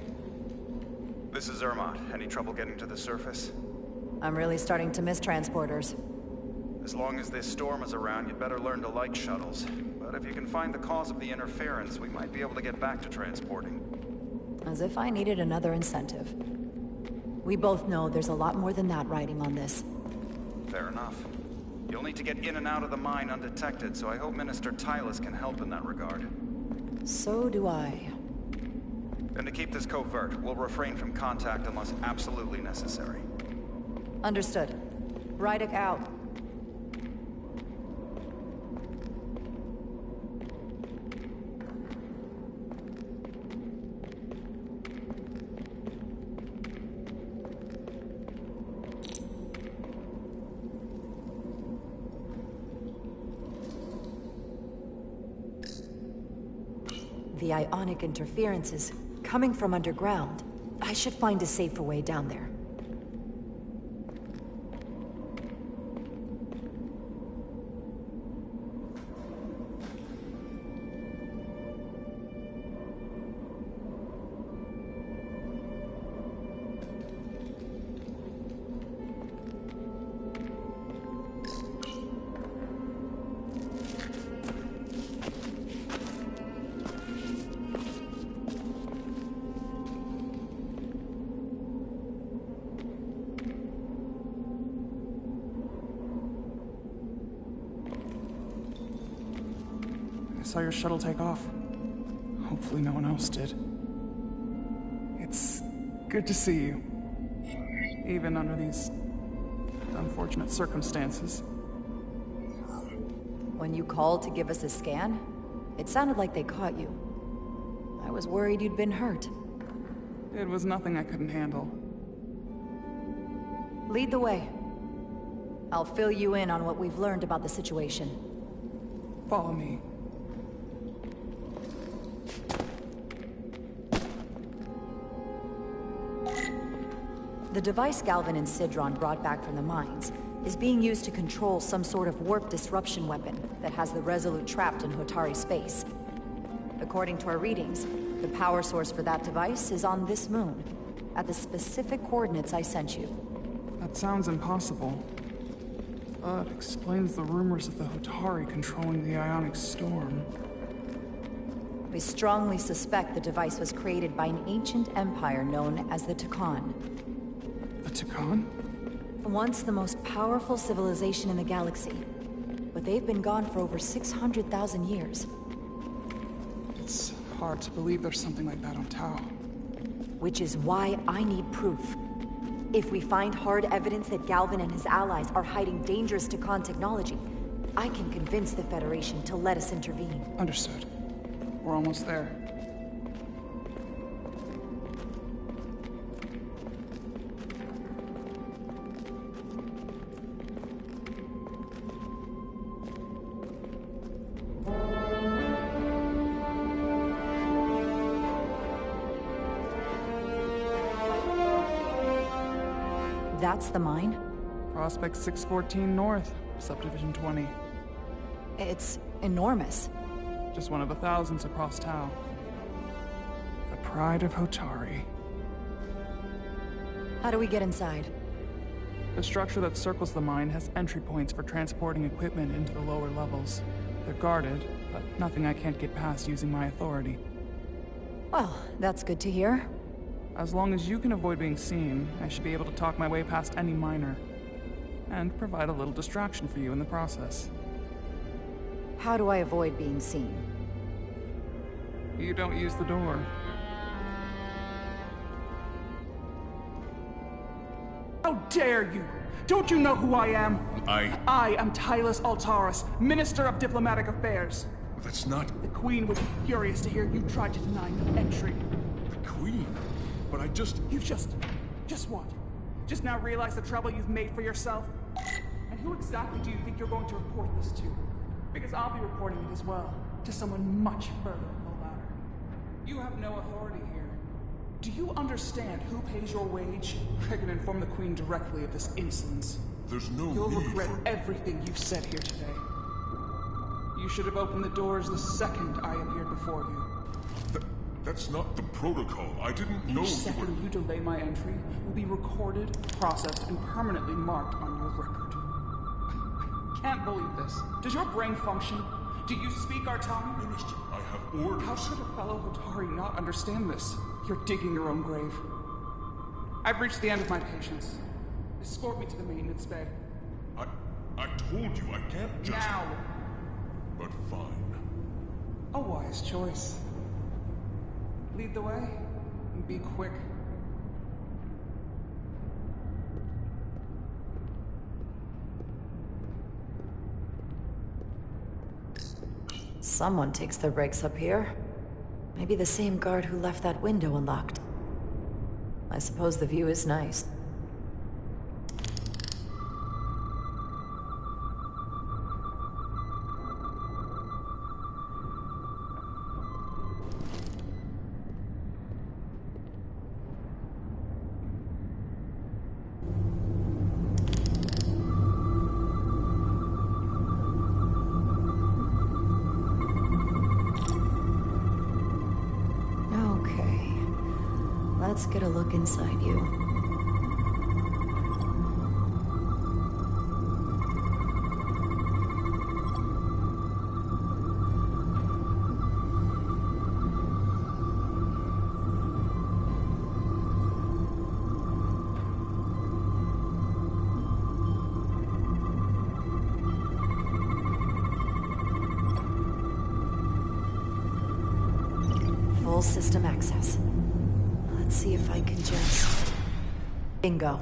Speaker 10: This is Zermatt. Any trouble getting to the surface?
Speaker 9: I'm really starting to miss transporters.
Speaker 10: As long as this storm is around, you'd better learn to like shuttles. But if you can find the cause of the interference, we might be able to get back to transporting.
Speaker 9: As if I needed another incentive. We both know there's a lot more than that riding on this.
Speaker 10: Fair enough. You'll need to get in and out of the mine undetected, so I hope Minister Tylus can help in that regard.
Speaker 9: So do I.
Speaker 10: And to keep this covert, we'll refrain from contact unless absolutely necessary.
Speaker 9: Understood. Rydick out. The ionic interferences coming from underground. I should find a safer way down there.
Speaker 7: I saw your shuttle take off. Hopefully no one else did. It's good to see you. Even under these unfortunate circumstances.
Speaker 9: When you called to give us a scan, it sounded like they caught you. I was worried you'd been hurt.
Speaker 7: It was nothing I couldn't handle.
Speaker 9: Lead the way. I'll fill you in on what we've learned about the situation.
Speaker 7: Follow me.
Speaker 9: The device Galvin and Sidron brought back from the mines is being used to control some sort of warp disruption weapon that has the Resolute trapped in Hotari space. According to our readings, the power source for that device is on this moon, at the specific coordinates I sent you.
Speaker 7: That sounds impossible. But explains the rumors of the Hotari controlling the ionic storm.
Speaker 9: We strongly suspect the device was created by an ancient empire known as the Takan.
Speaker 7: The Takan?
Speaker 9: Once the most powerful civilization in the galaxy. But they've been gone for over 600,000 years.
Speaker 7: It's hard to believe there's something like that on Tau.
Speaker 9: Which is why I need proof. If we find hard evidence that Galvin and his allies are hiding dangerous Takan technology, I can convince the Federation to let us intervene.
Speaker 7: Understood. We're almost there.
Speaker 9: That's the mine?
Speaker 7: Prospect 614 North, Subdivision 20.
Speaker 9: It's enormous.
Speaker 7: Just one of the thousands across Tau. The pride of Hotari.
Speaker 9: How do we get inside?
Speaker 7: The structure that circles the mine has entry points for transporting equipment into the lower levels. They're guarded, but nothing I can't get past using my authority.
Speaker 9: Well, that's good to hear.
Speaker 7: As long as you can avoid being seen, I should be able to talk my way past any miner. And provide a little distraction for you in the process.
Speaker 9: How do I avoid being seen?
Speaker 7: You don't use the door. How dare you! Don't you know who I am? I am Tylus Altaris, Minister of Diplomatic Affairs.
Speaker 11: That's not...
Speaker 7: The Queen would be furious to hear you tried to deny me entry.
Speaker 11: The Queen? But I just...
Speaker 7: You just what? Just now realize the trouble you've made for yourself? And who exactly do you think you're going to report this to? Because I'll be reporting it as well, to someone much further in the ladder. You have no authority here. Do you understand who pays your wage? I can inform the Queen directly of this insolence.
Speaker 11: There's no
Speaker 7: You'll
Speaker 11: need
Speaker 7: regret
Speaker 11: for...
Speaker 7: everything you've said here today. You should have opened the doors the second I appeared before you.
Speaker 11: That's not the protocol. I didn't know
Speaker 7: Each
Speaker 11: you
Speaker 7: second you delay my entry will be recorded, processed, and permanently marked on your record. I can't believe this. Does your brain function? Do you speak our tongue?
Speaker 11: Minister, I have orders.
Speaker 7: How should a fellow Hotari not understand this? You're digging your own grave. I've reached the end of my patience. Escort me to the maintenance bay.
Speaker 11: I told you I can't just...
Speaker 7: Now!
Speaker 11: But fine.
Speaker 7: A wise choice. Lead the way, and be quick.
Speaker 9: Someone takes their breaks up here. Maybe the same guard who left that window unlocked. I suppose the view is nice. Let's get a look inside you. Full system access. Let's see if I can just... Bingo.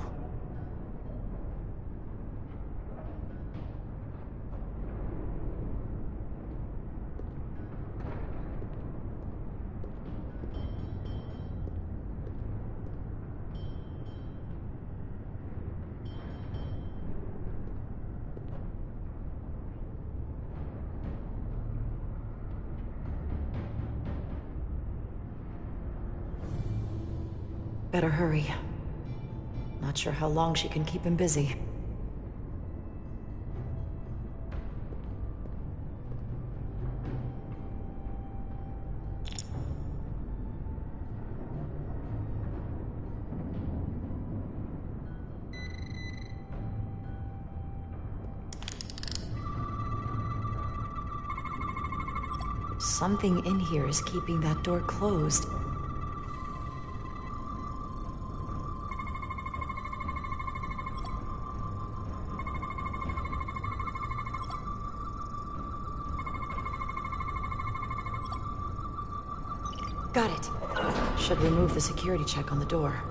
Speaker 9: Better hurry. Not sure how long she can keep him busy. Something in here is keeping that door closed. Got it. Should remove the security check on the door.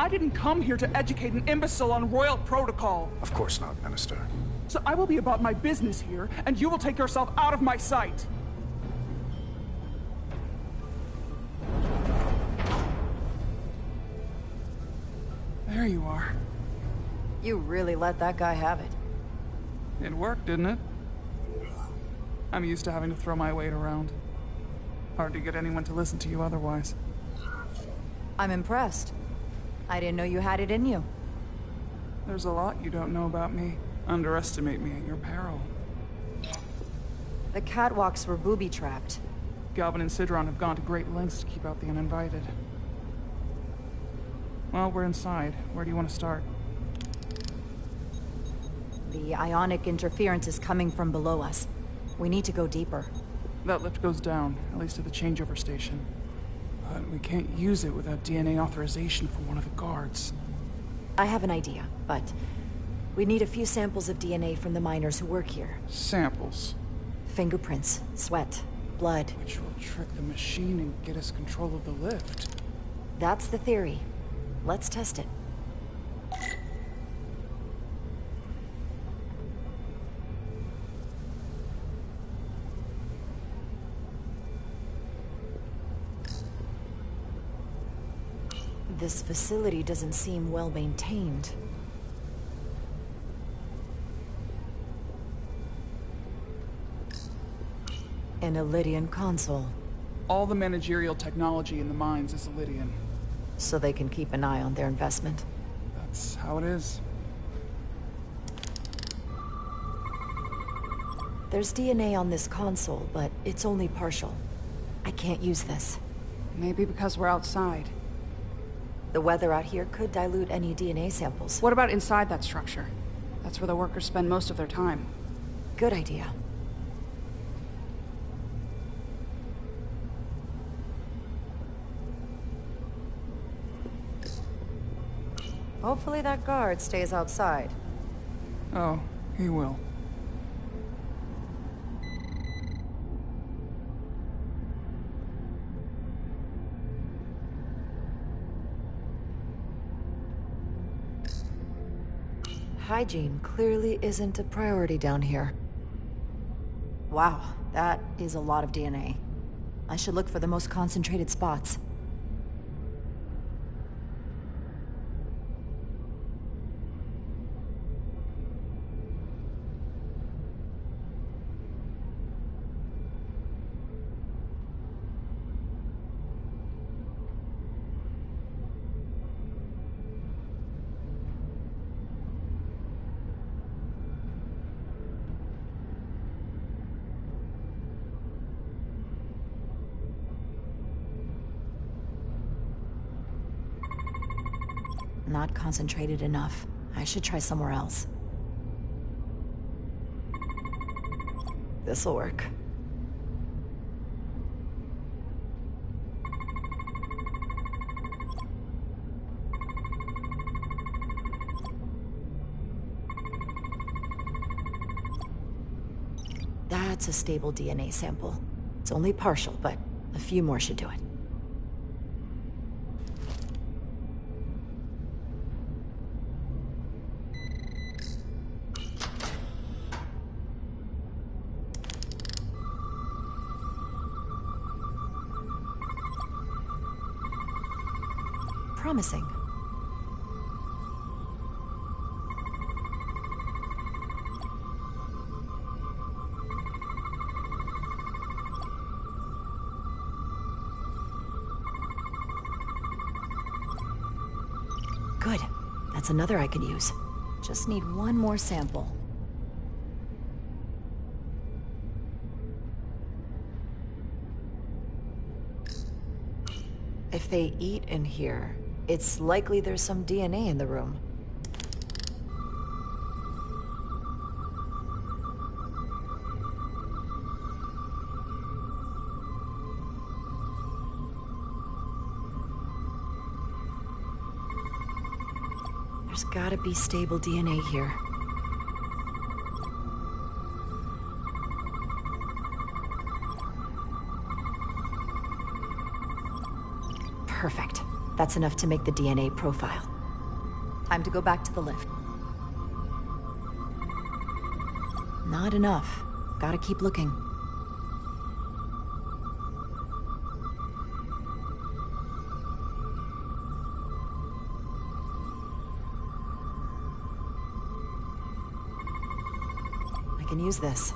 Speaker 7: I didn't come here to educate an imbecile on royal protocol.
Speaker 2: Of course not, Minister.
Speaker 7: So I will be about my business here, and you will take yourself out of my sight. There you are.
Speaker 9: You really let that guy have it.
Speaker 7: It worked, didn't it? I'm used to having to throw my weight around. Hard to get anyone to listen to you otherwise.
Speaker 9: I'm impressed. I didn't know you had it in you.
Speaker 7: There's a lot you don't know about me. Underestimate me at your peril.
Speaker 9: The catwalks were booby-trapped.
Speaker 7: Galvin and Sidron have gone to great lengths to keep out the uninvited. Well, we're inside. Where do you want to start?
Speaker 9: The ionic interference is coming from below us. We need to go deeper.
Speaker 7: That lift goes down, at least to the changeover station. But we can't use it without DNA authorization from one of the guards.
Speaker 9: I have an idea, but we need a few samples of DNA from the miners who work here.
Speaker 7: Samples?
Speaker 9: Fingerprints, sweat, blood.
Speaker 7: Which will trick the machine and get us control of the lift.
Speaker 9: That's the theory. Let's test it. This facility doesn't seem well maintained. An Elydian console.
Speaker 7: All the managerial technology in the mines is Elydian.
Speaker 9: So they can keep an eye on their investment.
Speaker 7: That's how it is.
Speaker 9: There's DNA on this console, but it's only partial. I can't use this.
Speaker 14: Maybe because we're outside.
Speaker 9: The weather out here could dilute any DNA samples.
Speaker 14: What about inside that structure? That's where the workers spend most of their time.
Speaker 9: Good idea. Hopefully that guard stays outside.
Speaker 7: Oh, he will.
Speaker 9: Hygiene clearly isn't a priority down here. Wow, that is a lot of DNA. I should look for the most concentrated spots. Not concentrated enough. I should try somewhere else. This'll work. That's a stable DNA sample. It's only partial, but a few more should do it. Promising. Good. That's another I can use. Just need one more sample. If they eat in here, it's likely there's some DNA in the room. There's gotta be stable DNA here. Perfect. That's enough to make the DNA profile. Time to go back to the lift. Not enough. Gotta keep looking. I can use this.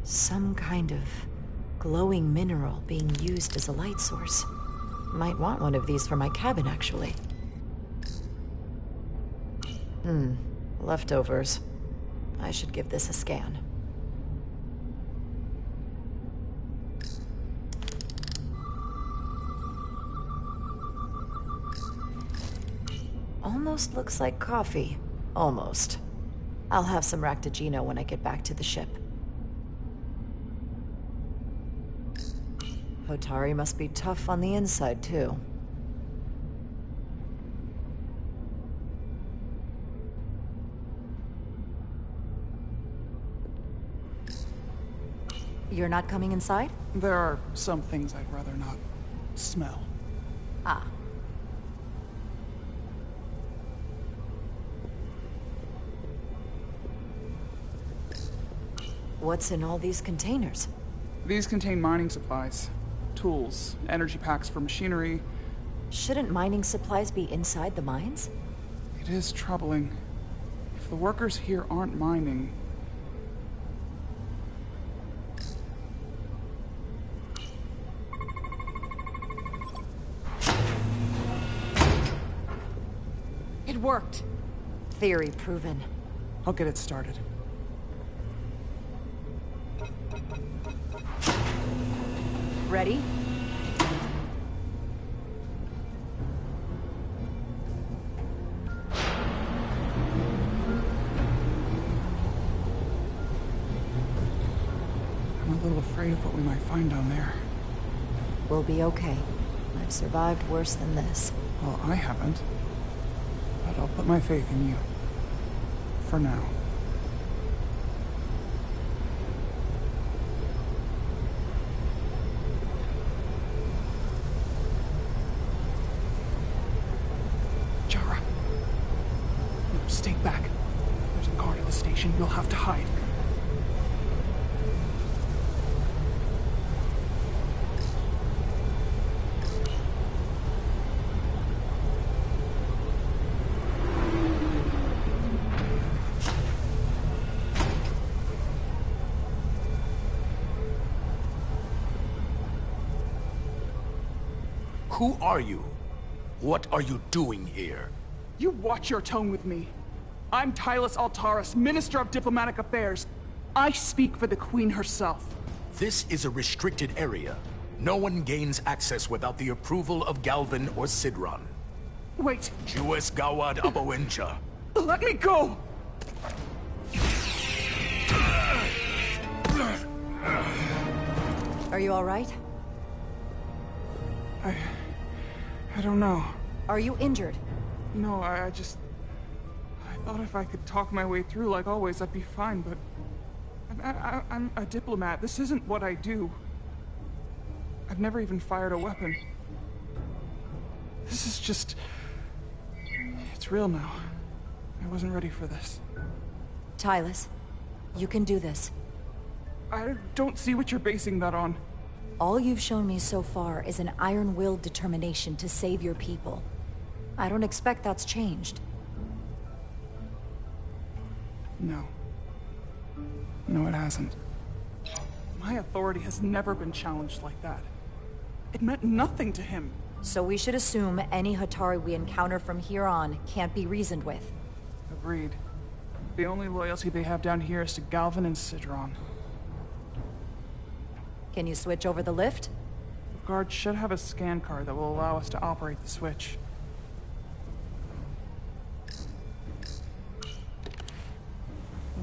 Speaker 9: Some kind of glowing mineral being used as a light source. Might want one of these for my cabin, actually. Leftovers. I should give this a scan. Almost looks like coffee. Almost. I'll have some Ractigino when I get back to the ship. Hotari must be tough on the inside, too. You're not coming inside?
Speaker 7: There are some things I'd rather not smell.
Speaker 9: Ah. What's in all these containers?
Speaker 7: These contain mining supplies, tools, energy packs for machinery.
Speaker 9: Shouldn't mining supplies be inside the mines?
Speaker 7: It is troubling. If the workers here aren't mining...
Speaker 14: It worked.
Speaker 9: Theory proven.
Speaker 7: I'll get it started.
Speaker 9: Ready?
Speaker 7: I'm a little afraid of what we might find down there.
Speaker 9: We'll be okay. I've survived worse than this.
Speaker 7: Well, I haven't. But I'll put my faith in you. For now. Jara. No, stay back. There's a guard at the station. You'll have to hide.
Speaker 13: Who are you? What are you doing here?
Speaker 7: You watch your tone with me. I'm Tylus Altaris, Minister of Diplomatic Affairs. I speak for the Queen herself.
Speaker 13: This is a restricted area. No one gains access without the approval of Galvin or Sidron.
Speaker 7: Wait.
Speaker 13: Jues Gawad Abawencha.
Speaker 7: Let me go!
Speaker 9: Are you all right?
Speaker 7: I don't know.
Speaker 9: Are you injured?
Speaker 7: No, I thought if I could talk my way through like always, I'd be fine, but... I'm a diplomat. This isn't what I do. I've never even fired a weapon. This is just... It's real now. I wasn't ready for this.
Speaker 9: Tylus, you can do this.
Speaker 7: I don't see what you're basing that on.
Speaker 9: All you've shown me so far is an iron-willed determination to save your people. I don't expect that's changed.
Speaker 7: No. No, it hasn't. My authority has never been challenged like that. It meant nothing to him.
Speaker 9: So we should assume any Hatari we encounter from here on can't be reasoned with.
Speaker 7: Agreed. The only loyalty they have down here is to Galvin and Sidron.
Speaker 9: Can you switch over the lift?
Speaker 7: The guard should have a scan card that will allow us to operate the switch.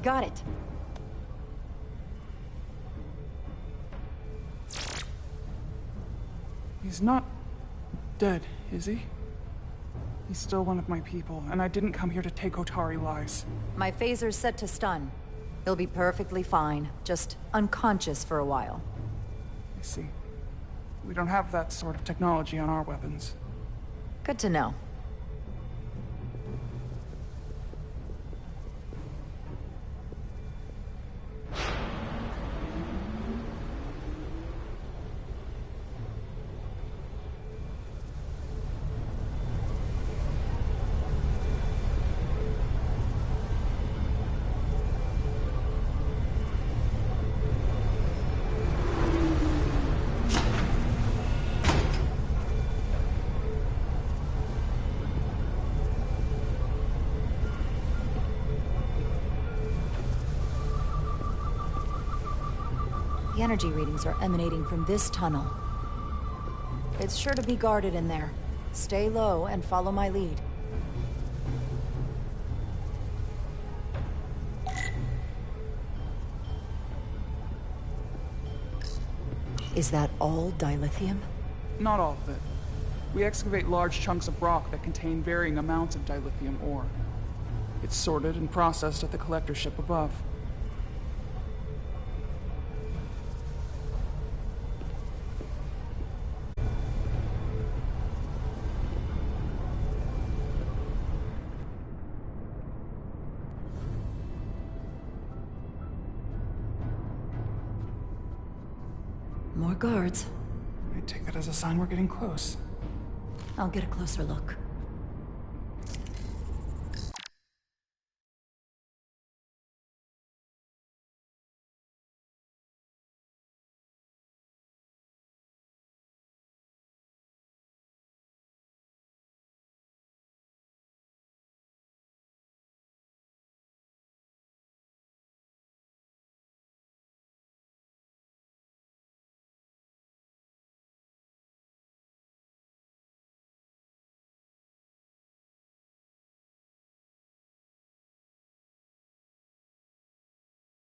Speaker 9: Got it.
Speaker 7: He's not dead, is he? He's still one of my people, and I didn't come here to take Otari lives.
Speaker 9: My phaser's set to stun. He'll be perfectly fine, just unconscious for a while.
Speaker 7: I see. We don't have that sort of technology on our weapons.
Speaker 9: Good to know. The energy readings are emanating from this tunnel. It's sure to be guarded in there. Stay low and follow my lead. Is that all dilithium?
Speaker 7: Not all of it. We excavate large chunks of rock that contain varying amounts of dilithium ore. It's sorted and processed at the collector ship above.
Speaker 9: More guards.
Speaker 7: I take that as a sign we're getting close.
Speaker 9: I'll get a closer look.